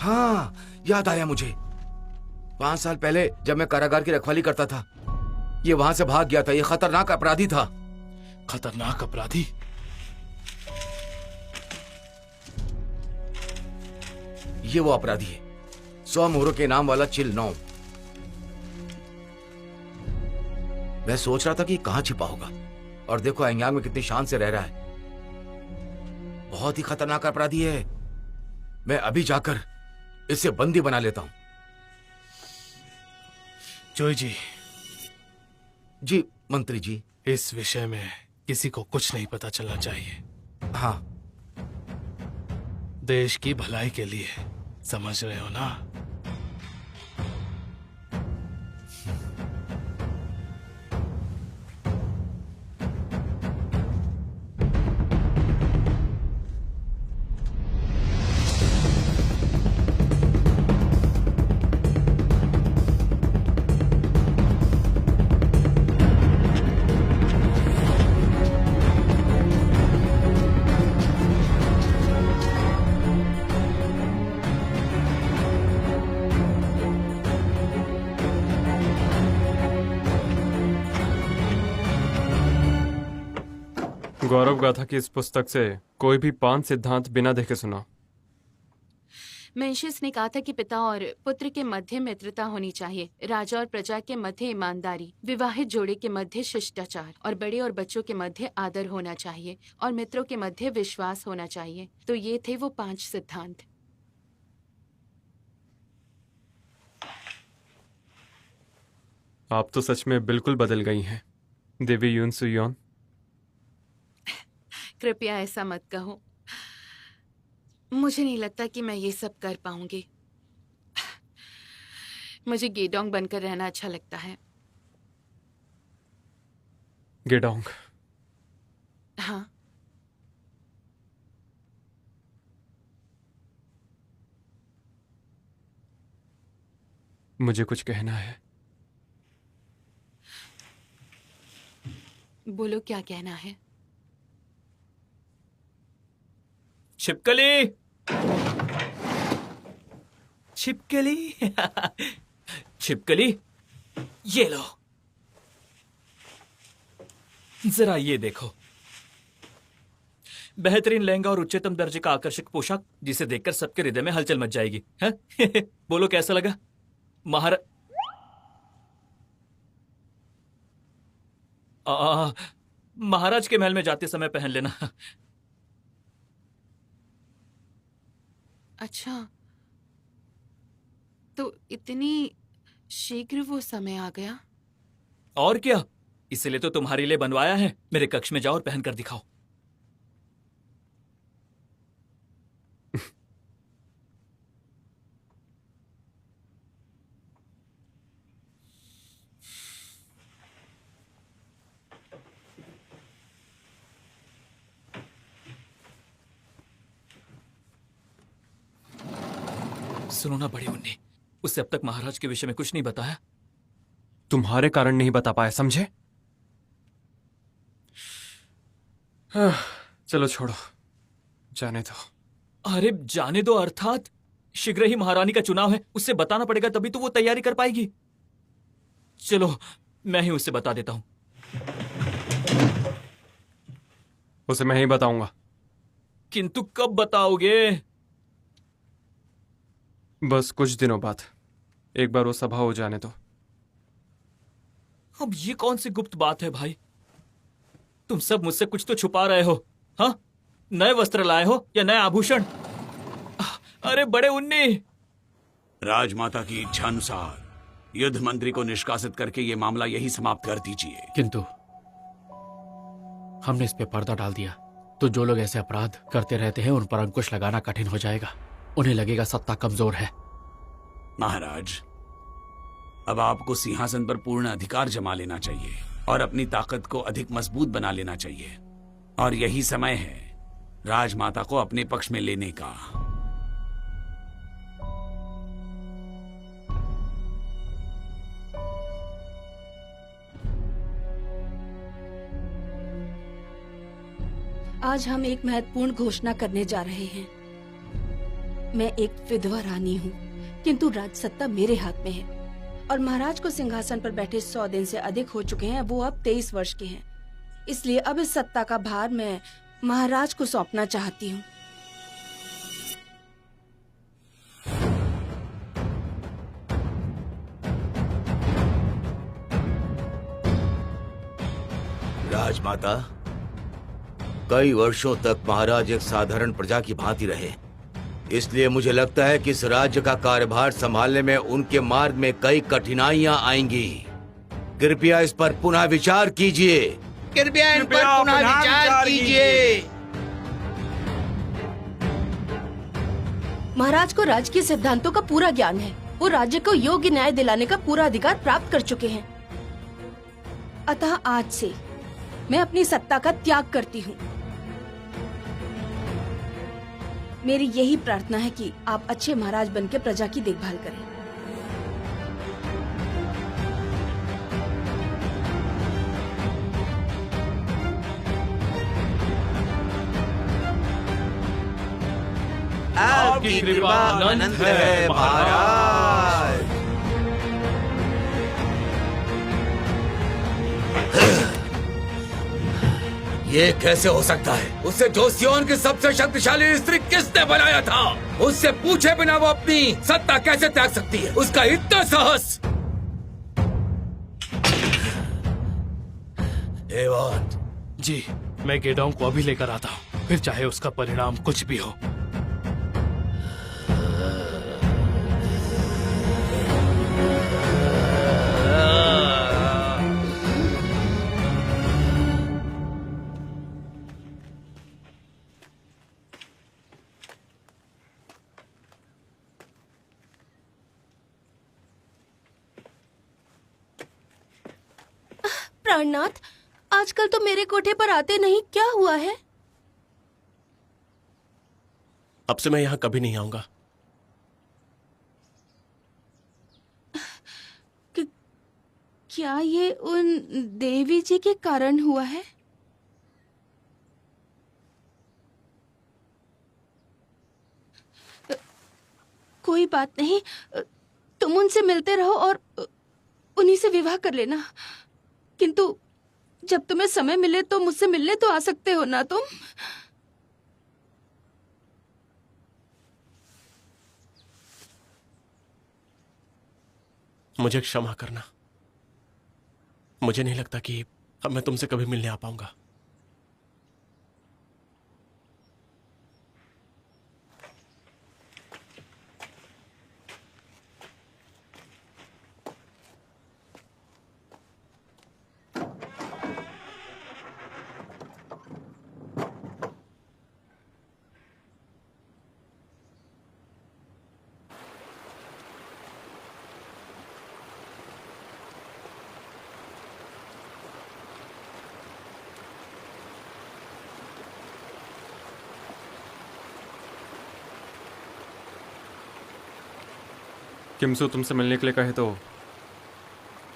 हाँ, याद आया मुझे। 5 साल पहले जब मैं कारागार की रखवाली करता था, ये वहां से भाग गया था। ये खतरनाक अपराधी था। खतरनाक अपराधी? ये वो अपराधी है, 100 मोहरों के नाम वाला चिल नौ। मैं सोच रहा था कि कहां छिपा होगा, और देखो एंगयांग में कितनी शान से रह रहा है। बहुत ही खतरनाक अपराधी है। मैं अभी जाकर इसे बंदी बना लेता हूं। जोई जी। जी मंत्री जी। इस विषय में किसी को कुछ नहीं पता चलना चाहिए। हाँ, देश की भलाई के लिए, समझ रहे हो ना? गौरव गाथा की इस पुस्तक से कोई भी 5 सिद्धांत बिना देखे सुना। मेंशियस ने कहा था कि पिता और पुत्र के मध्य मित्रता होनी चाहिए, राजा और प्रजा के मध्य ईमानदारी, विवाहित जोड़े के मध्य शिष्टाचार और बड़े और बच्चों के मध्य आदर होना चाहिए और मित्रों के मध्य विश्वास होना चाहिए। तो ये थे वो 5 सिद्धांत। आप तो सच में बिल्कुल बदल गई हैं देवी यून सुयोन। कृपया ऐसा मत कहो, मुझे नहीं लगता कि मैं ये सब कर पाऊंगी। मुझे गेडोंग बनकर रहना अच्छा लगता है। गेडोंग। हाँ, मुझे कुछ कहना है। बोलो क्या कहना है। छिपकली, छिपकली, छिपकली, ये लो, जरा ये देखो। बेहतरीन लहंगा और उच्चतम दर्जे का आकर्षक पोशाक जिसे देखकर सबके हृदय में हलचल मच जाएगी, है? बोलो कैसा लगा? महाराज के महल में जाते समय पहन लेना। अच्छा, तो इतनी शीघ्र वो समय आ गया? और क्या, इसलिए तो तुम्हारे लिए बनवाया है। मेरे कक्ष में जाओ और पहनकर दिखाओ। सुनो ना बड़ी मुन्नी, उससे अब तक महाराज के विषय में कुछ नहीं बताया। तुम्हारे कारण नहीं बता पाया, समझे? चलो छोड़ो, जाने दो। अरे जाने दो अर्थात शीघ्र ही महारानी का चुनाव है, उससे बताना पड़ेगा तभी तो वो तैयारी कर पाएगी। चलो मैं ही उससे बता देता हूं। उसे मैं ही बताऊंगा। किंतु कब बताओगे? बस कुछ दिनों बाद, एक बार वो सभा हो जाने दो। अब ये कौन सी गुप्त बात है भाई? तुम सब मुझसे कुछ तो छुपा रहे हो। हाँ, नए वस्त्र लाए हो या नए आभूषण? अरे बड़े उन्नी, राजमाता की इच्छा अनुसार युद्ध मंत्री को निष्कासित करके ये मामला यही समाप्त कर दीजिए। किंतु हमने इस पे पर्दा डाल दिया तो जो लोग ऐसे अपराध करते रहते हैं उन पर अंकुश लगाना कठिन हो जाएगा। उन्हें लगेगा सत्ता कमजोर है। महाराज, अब आपको सिंहासन पर पूर्ण अधिकार जमा लेना चाहिए और अपनी ताकत को अधिक मजबूत बना लेना चाहिए। और यही समय है राजमाता को अपने पक्ष में लेने का। आज हम एक महत्वपूर्ण घोषणा करने जा रहे हैं। मैं एक विधवा रानी हूँ, किंतु राज सत्ता मेरे हाथ में है और महाराज को सिंहासन पर बैठे 100 दिन से अधिक हो चुके हैं। वो अब 23 वर्ष के हैं, इसलिए अब इस सत्ता का भार मैं महाराज को सौंपना चाहती हूँ। राजमाता, कई वर्षों तक महाराज एक साधारण प्रजा की भांति रहे, इसलिए मुझे लगता है कि इस राज्य का कार्यभार संभालने में उनके मार्ग में कई कठिनाइयां आएंगी। कृपया इस पर पुनः विचार कीजिए। कृपया इन पर पुनः विचार कीजिए। महाराज को राजकीय सिद्धांतों का पूरा ज्ञान है। वो राज्य को योग्य न्याय दिलाने का पूरा अधिकार प्राप्त कर चुके हैं। अतः आज से मैं अपनी सत्ता का त्याग करती हूँ। मेरी यही प्रार्थना है कि आप अच्छे महाराज बनकर प्रजा की देखभाल करें। आपकी कृपा अनंत है महाराज। ये कैसे हो सकता है? उसे जोसियोन की सबसे शक्तिशाली स्त्री किसने बनाया था? उससे पूछे बिना वो अपनी सत्ता कैसे त्याग सकती है? उसका इतना साहस! एवॉन, जी, मैं गेडोंग को अभी लेकर आता हूँ, फिर चाहे उसका परिणाम कुछ भी हो। प्राणनाथ, आजकल तो मेरे कोठे पर आते नहीं, क्या हुआ है? अब से मैं यहाँ कभी नहीं आऊंगा। क्या ये उन देवी जी के कारण हुआ है? कोई बात नहीं, तुम उनसे मिलते रहो और उन्हीं से विवाह कर लेना। किंतु जब तुम्हें समय मिले तो मुझसे मिलने तो आ सकते हो ना तुम? मुझे क्षमा करना। मुझे नहीं लगता कि अब मैं तुमसे कभी मिलने आ पाऊंगा। किमसू तुमसे मिलने के लिए कहे तो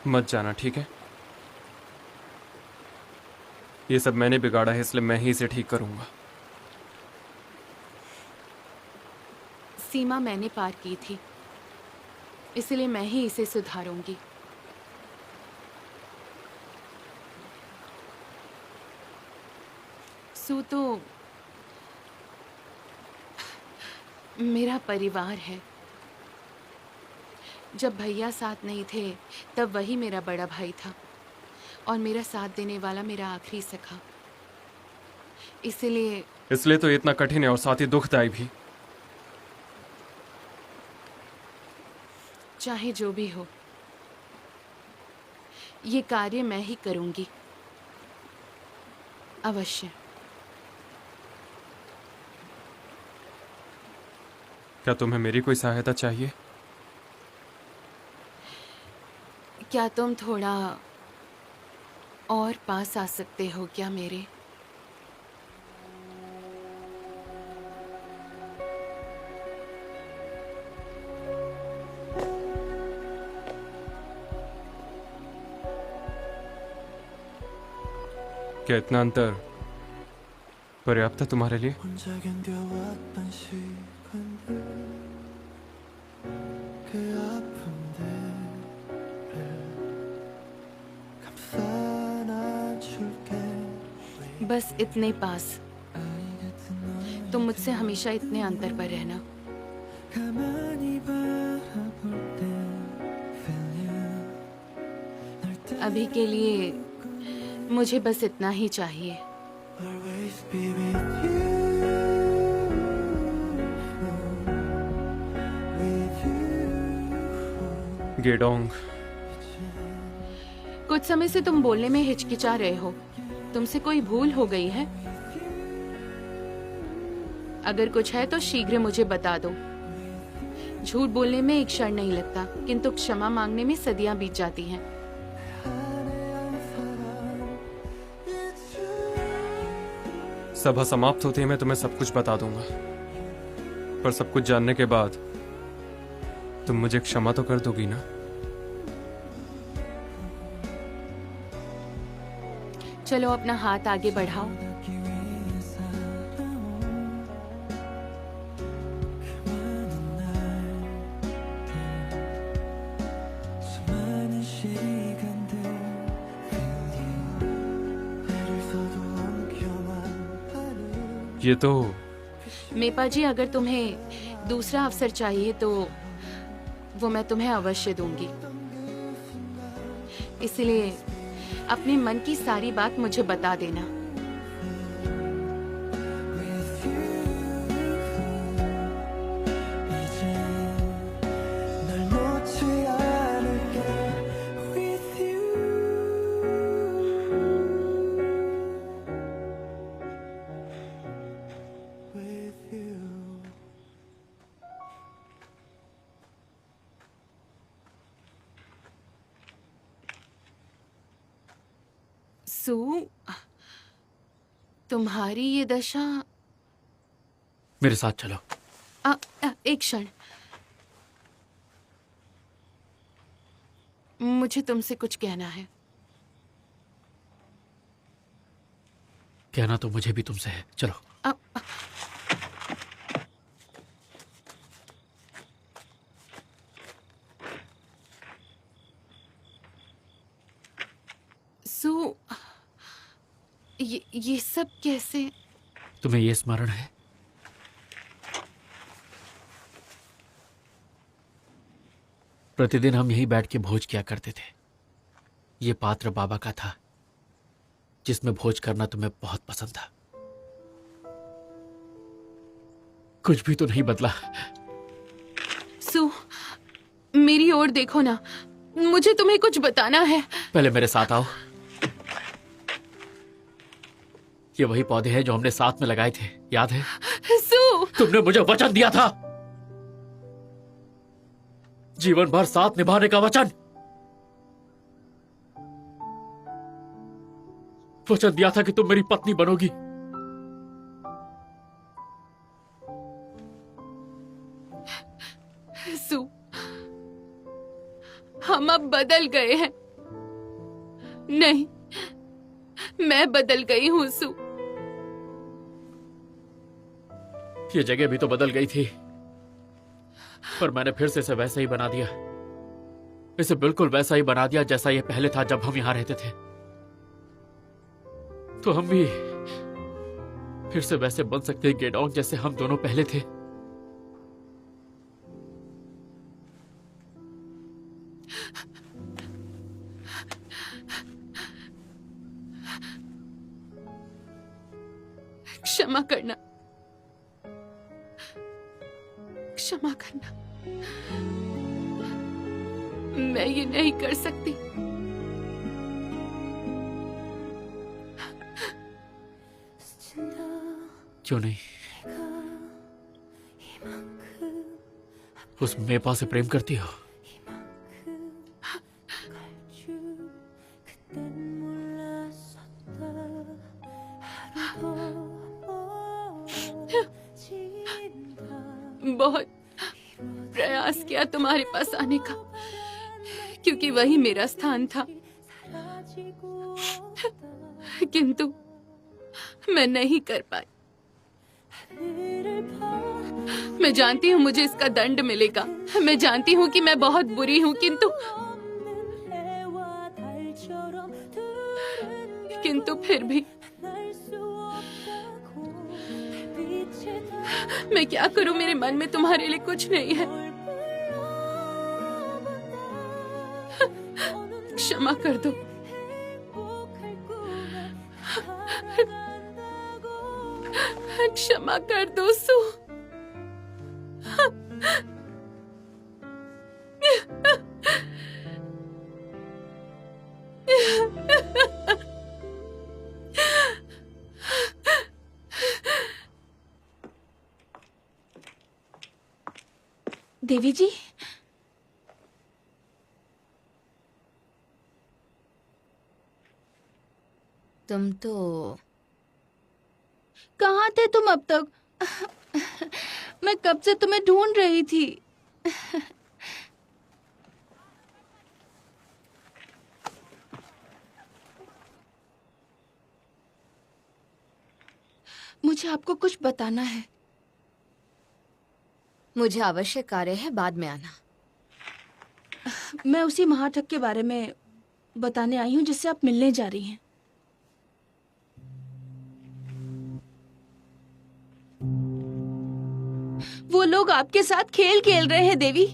मत जाना, ठीक है? ये सब मैंने बिगाड़ा है, इसलिए मैं ही इसे ठीक करूंगा। सीमा मैंने पार की थी, इसलिए मैं ही इसे सुधारूंगी। सू तो मेरा परिवार है। जब भैया साथ नहीं थे तब वही मेरा बड़ा भाई था और मेरा साथ देने वाला मेरा आखिरी सखा। इसलिए तो इतना कठिन है और साथ ही दुखदायी भी। चाहे जो भी हो, ये कार्य मैं ही करूंगी, अवश्य। क्या तुम्हें मेरी कोई सहायता चाहिए? क्या तुम थोड़ा और पास आ सकते हो क्या मेरे? क्या इतना अंतर पर्याप्त है तुम्हारे लिए? बस इतने पास। तुम मुझसे हमेशा इतने अंतर पर रहना। अभी के लिए मुझे बस इतना ही चाहिए। गेडोंग, कुछ समय से तुम बोलने में हिचकिचा रहे हो। तुमसे कोई भूल हो गई है? अगर कुछ है तो शीघ्र मुझे बता दो। झूठ बोलने में एक क्षण नहीं लगता, किंतु क्षमा मांगने में सदियां बीत जाती हैं। सभा समाप्त होते ही मैं तुम्हें सब कुछ बता दूंगा, पर सब कुछ जानने के बाद तुम मुझे क्षमा तो कर दोगी ना? चलो अपना हाथ आगे बढ़ाओ। ये तो मेपा जी, अगर तुम्हें दूसरा अवसर चाहिए तो वो मैं तुम्हें अवश्य दूंगी। इसलिए अपने मन की सारी बात मुझे बता देना। सू, तुम्हारी ये दशा। मेरे साथ चलो। एक क्षण, मुझे तुमसे कुछ कहना है। कहना तो मुझे भी तुमसे है, चलो। सू, ये सब कैसे? तुम्हें ये स्मरण है? प्रतिदिन हम यहीं बैठ के भोज किया करते थे। ये पात्र बाबा का था जिसमें भोज करना तुम्हें बहुत पसंद था। कुछ भी तो नहीं बदला। सू, मेरी ओर देखो ना, मुझे तुम्हें कुछ बताना है। पहले मेरे साथ आओ। ये वही पौधे हैं जो हमने साथ में लगाए थे, याद है? सू, तुमने मुझे वचन दिया था, जीवन भर साथ निभाने का वचन। वचन दिया था कि तुम मेरी पत्नी बनोगी। सू, हम अब बदल गए हैं। नहीं, मैं बदल गई हूं सू। ये जगह भी तो बदल गई थी, पर मैंने फिर से इसे वैसा ही बना दिया। इसे बिल्कुल वैसा ही बना दिया जैसा ये पहले था जब हम यहां रहते थे। तो हम भी फिर से वैसे बन सकते हैं गेडोंग, जैसे हम दोनों पहले थे। क्षमा करना, क्षमा करना, मैं ये नहीं कर सकती। क्यों नहीं? उस मेपा से प्रेम करती हो? बहुत प्रयास किया तुम्हारे पास आने का, क्योंकि वही मेरा स्थान था, किंतु मैं नहीं कर पाई। मैं जानती हूँ मुझे इसका दंड मिलेगा। मैं जानती हूँ कि मैं बहुत बुरी हूँ, किंतु फिर भी मैं क्या करूं? मेरे मन में तुम्हारे लिए कुछ नहीं है। क्षमा कर दो। क्षमा कर दो सू। देवी जी, तुम तो कहाँ थे तुम अब तक? मैं कब से तुम्हें ढूंढ रही थी। मुझे आपको कुछ बताना है। मुझे आवश्यक कार्य है, बाद में आना। मैं उसी महाठग के बारे में बताने आई हूँ जिससे आप मिलने जा रही हैं। वो लोग आपके साथ खेल खेल रहे हैं देवी।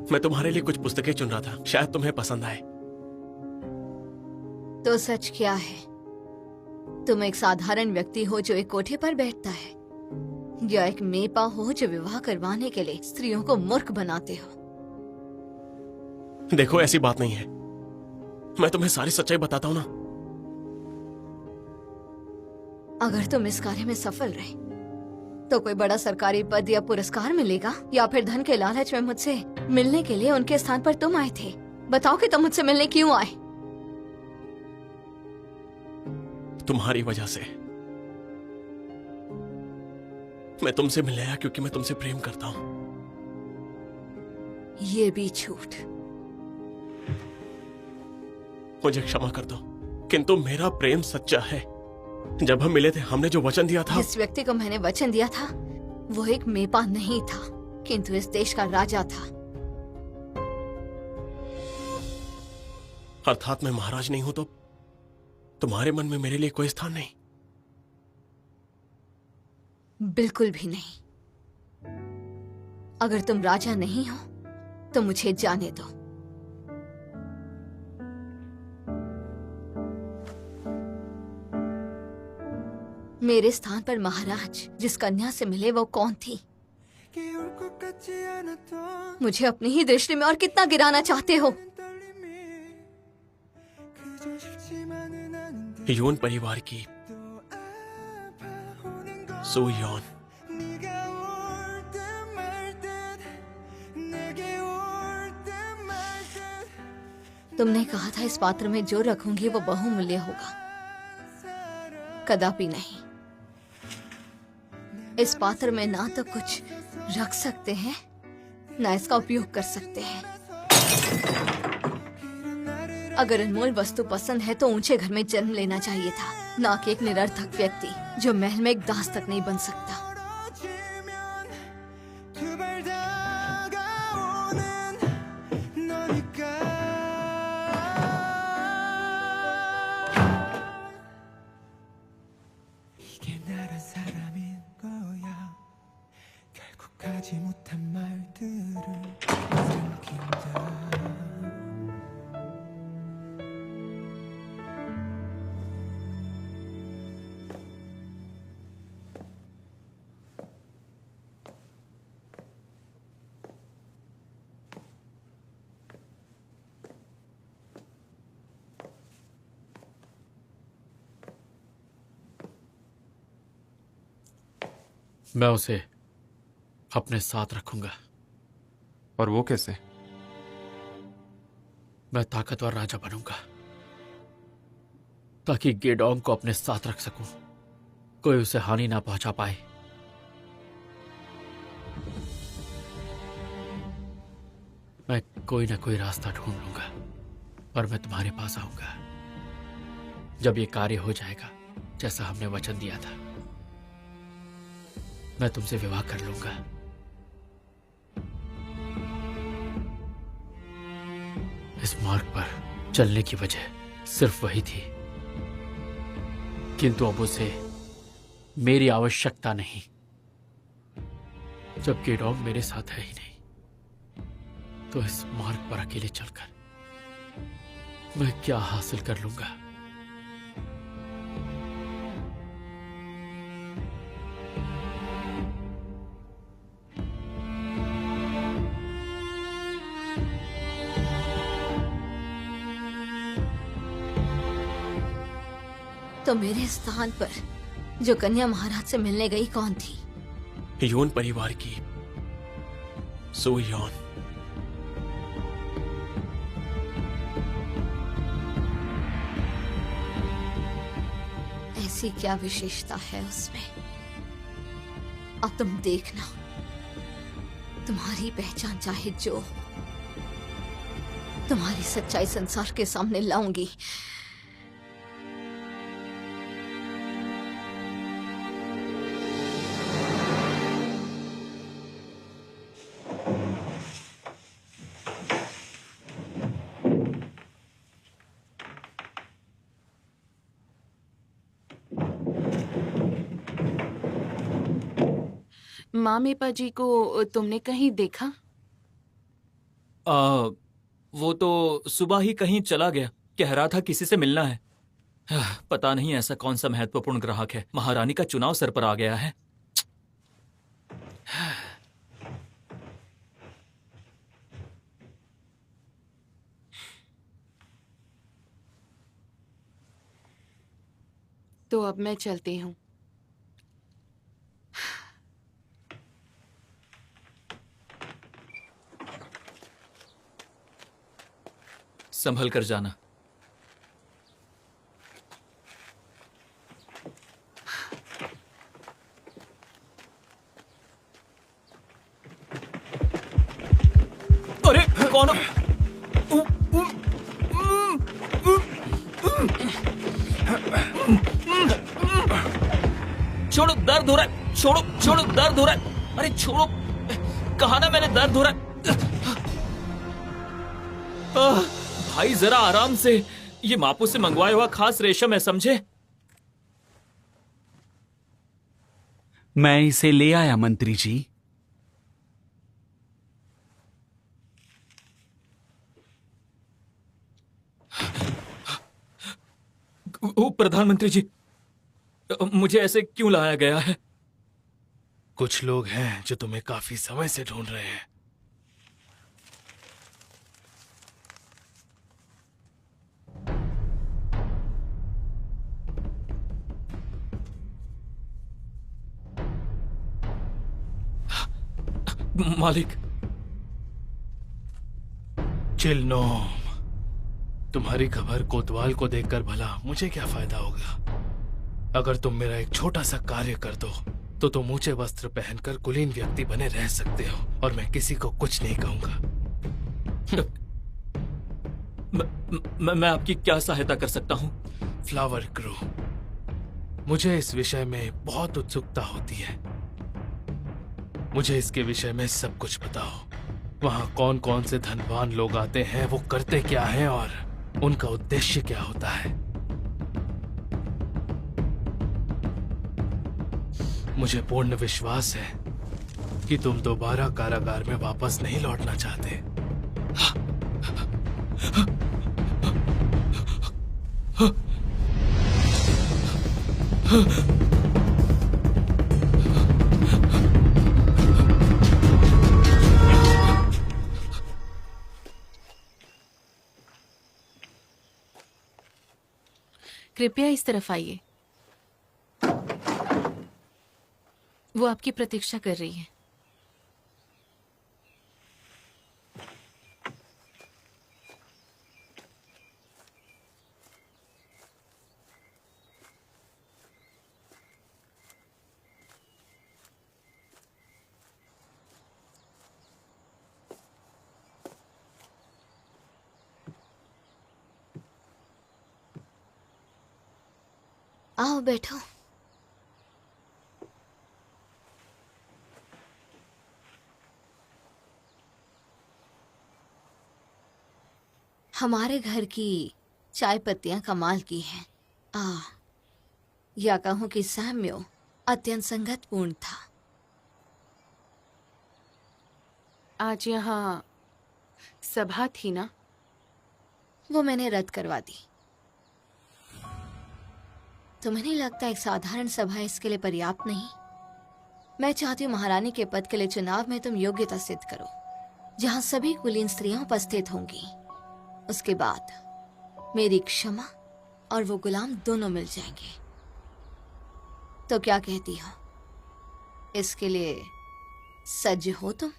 मैं तुम्हारे लिए कुछ पुस्तकें चुन रहा था, शायद तुम्हें पसंद आए। तो सच क्या है? तुम एक साधारण व्यक्ति हो जो एक कोठे पर बैठता है, या एक मेपा हो जो विवाह करवाने के लिए स्त्रियों को मूर्ख बनाते हो? देखो, ऐसी बात नहीं है। मैं तुम्हें सारी सच्चाई बताता हूँ ना। अगर तुम इस कार्य में सफल रहे तो कोई बड़ा सरकारी पद या पुरस्कार मिलेगा, या फिर धन के लालच में मुझसे मिलने के लिए उनके स्थान पर तुम आए थे? बताओ कि तुम मुझसे मिलने क्यों आए? तुम्हारी वजह से। मैं तुमसे मिलने आया क्योंकि मैं तुमसे प्रेम करता हूं। ये भी झूठ। मुझे क्षमा कर दो, किंतु मेरा प्रेम सच्चा है। जब हम मिले थे, हमने जो वचन दिया था। जिस व्यक्ति को मैंने वचन दिया था वो एक मेपा नहीं था, किंतु इस देश का राजा था। अर्थात मैं महाराज नहीं हूं तो तुम्हारे मन में मेरे लिए कोई स्थान नहीं? बिल्कुल भी नहीं। अगर तुम राजा नहीं हो तो मुझे जाने दो। मेरे स्थान पर महाराज जिस कन्या से मिले वो कौन थी? मुझे अपनी ही दृष्टि में और कितना गिराना चाहते हो? योन परिवार की सोयोन। तुमने कहा था इस पात्र में जो रखूंगी वो बहुमूल्य होगा। कदापि नहीं। इस पात्र में ना तो कुछ रख सकते हैं, ना इसका उपयोग कर सकते हैं। अगर अनमोल वस्तु पसंद है तो ऊंचे घर में जन्म लेना चाहिए था, ना कि एक निरर्थक व्यक्ति जो महल में एक दास तक नहीं बन सकता। मैं उसे अपने साथ रखूंगा। और वो कैसे? मैं ताकतवर राजा बनूंगा ताकि गेडोंग को अपने साथ रख सकूं, कोई उसे हानि ना पहुंचा पाए। मैं कोई ना कोई रास्ता ढूंढ लूंगा और मैं तुम्हारे पास आऊंगा जब ये कार्य हो जाएगा जैसा हमने वचन दिया था। मैं तुमसे विवाह कर लूंगा। इस मार्ग पर चलने की वजह सिर्फ वही थी, किंतु अब उसे मेरी आवश्यकता नहीं। जब गेडोंग मेरे साथ है ही नहीं तो इस मार्ग पर अकेले चलकर मैं क्या हासिल कर लूंगा? तो मेरे स्थान पर जो कन्या महाराज से मिलने गई कौन थी? योन परिवार की सोयोन। ऐसी क्या विशेषता है उसमें? अब तुम देखना, तुम्हारी पहचान चाहे जो हो, तुम्हारी सच्चाई संसार के सामने लाऊंगी। मामेपा जी को तुमने कहीं देखा? वो तो सुबह ही कहीं चला गया, कह रहा था किसी से मिलना है। पता नहीं ऐसा कौन सा महत्वपूर्ण ग्राहक है। महारानी का चुनाव सर पर आ गया है। तो अब मैं चलती हूँ। संभल कर जाना। अरे कौन? छोड़ो, दर्द हो रहा है। छोड़ो छोड़ो, दर्द हो रहा है। अरे छोड़ो, कहा ना मैंने, दर्द हो रहा है। भाई जरा आराम से, ये मापू से मंगवाया हुआ खास रेशम है, समझे? मैं इसे ले आया मंत्री जी। ओ प्रधानमंत्री जी, मुझे ऐसे क्यों लाया गया है? कुछ लोग हैं जो तुम्हें काफी समय से ढूंढ रहे हैं। मालिक। चिलनोम, तुम्हारी खबर कोतवाल को देखकर भला मुझे क्या फायदा होगा? अगर तुम मेरा एक छोटा सा कार्य कर दो तो तुम ऊंचे वस्त्र पहनकर कुलीन व्यक्ति बने रह सकते हो और मैं किसी को कुछ नहीं कहूंगा। मैं आपकी क्या सहायता कर सकता हूँ? फ्लावर क्रू, मुझे इस विषय में बहुत उत्सुकता होती है। मुझे इसके विषय में सब कुछ बताओ। वहाँ कौन कौन से धनवान लोग आते हैं, वो करते क्या हैं और उनका उद्देश्य क्या होता है। मुझे पूर्ण विश्वास है कि तुम दोबारा कारागार में वापस नहीं लौटना चाहते। कृपया इस तरफ आइए। वो आपकी प्रतीक्षा कर रही है। आओ बैठो। हमारे घर की चाय पत्तियां कमाल की हैं। या कहूं कि साम्यो अत्यंत संगतपूर्ण था। आज यहाँ सभा थी ना? वो मैंने रद्द करवा दी। तुम्हें नहीं लगता एक साधारण सभा इसके लिए पर्याप्त नहीं? मैं चाहती हूँ महारानी के पद के लिए चुनाव में तुम योग्यता सिद्ध करो, जहाँ सभी कुलीन स्त्रियां उपस्थित होंगी। उसके बाद मेरी क्षमा और वो गुलाम दोनों मिल जाएंगे। तो क्या कहती हो? इसके लिए सज्ज हो तुम?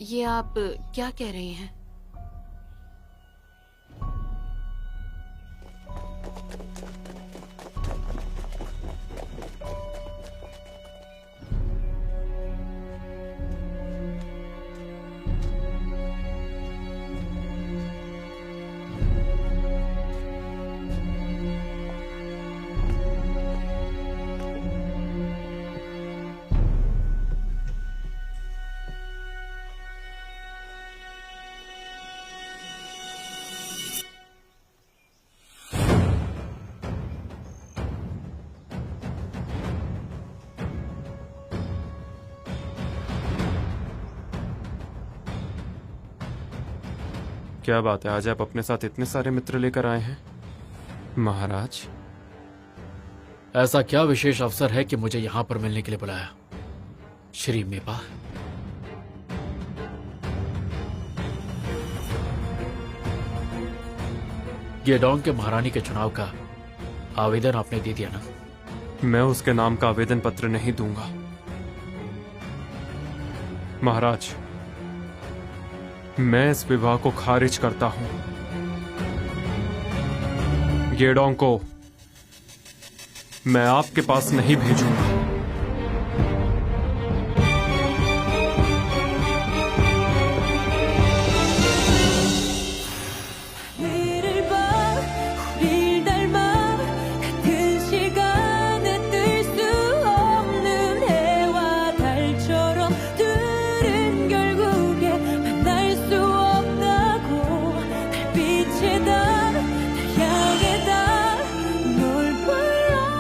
ये आप क्या कह रही हैं? क्या बात है, आज आप अपने साथ इतने सारे मित्र लेकर आए हैं महाराज? ऐसा क्या विशेष अवसर है कि मुझे यहाँ पर मिलने के लिए बुलाया, श्री मेपा? गेडोंग के महारानी के चुनाव का आवेदन आपने दे दिया ना? मैं उसके नाम का आवेदन पत्र नहीं दूंगा महाराज। मैं इस विवाह को खारिज करता हूं। गेडोंग को मैं आपके पास नहीं भेजूंगा।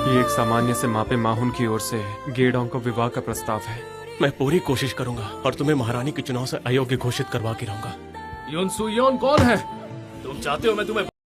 ये एक सामान्य से मापे माहुन की ओर से गेडोंग को विवाह का प्रस्ताव है। मैं पूरी कोशिश करूंगा और तुम्हें महारानी के चुनाव से अयोग्य घोषित करवा के रहूंगा। योन सु योन कौन है? तुम चाहते हो मैं तुम्हें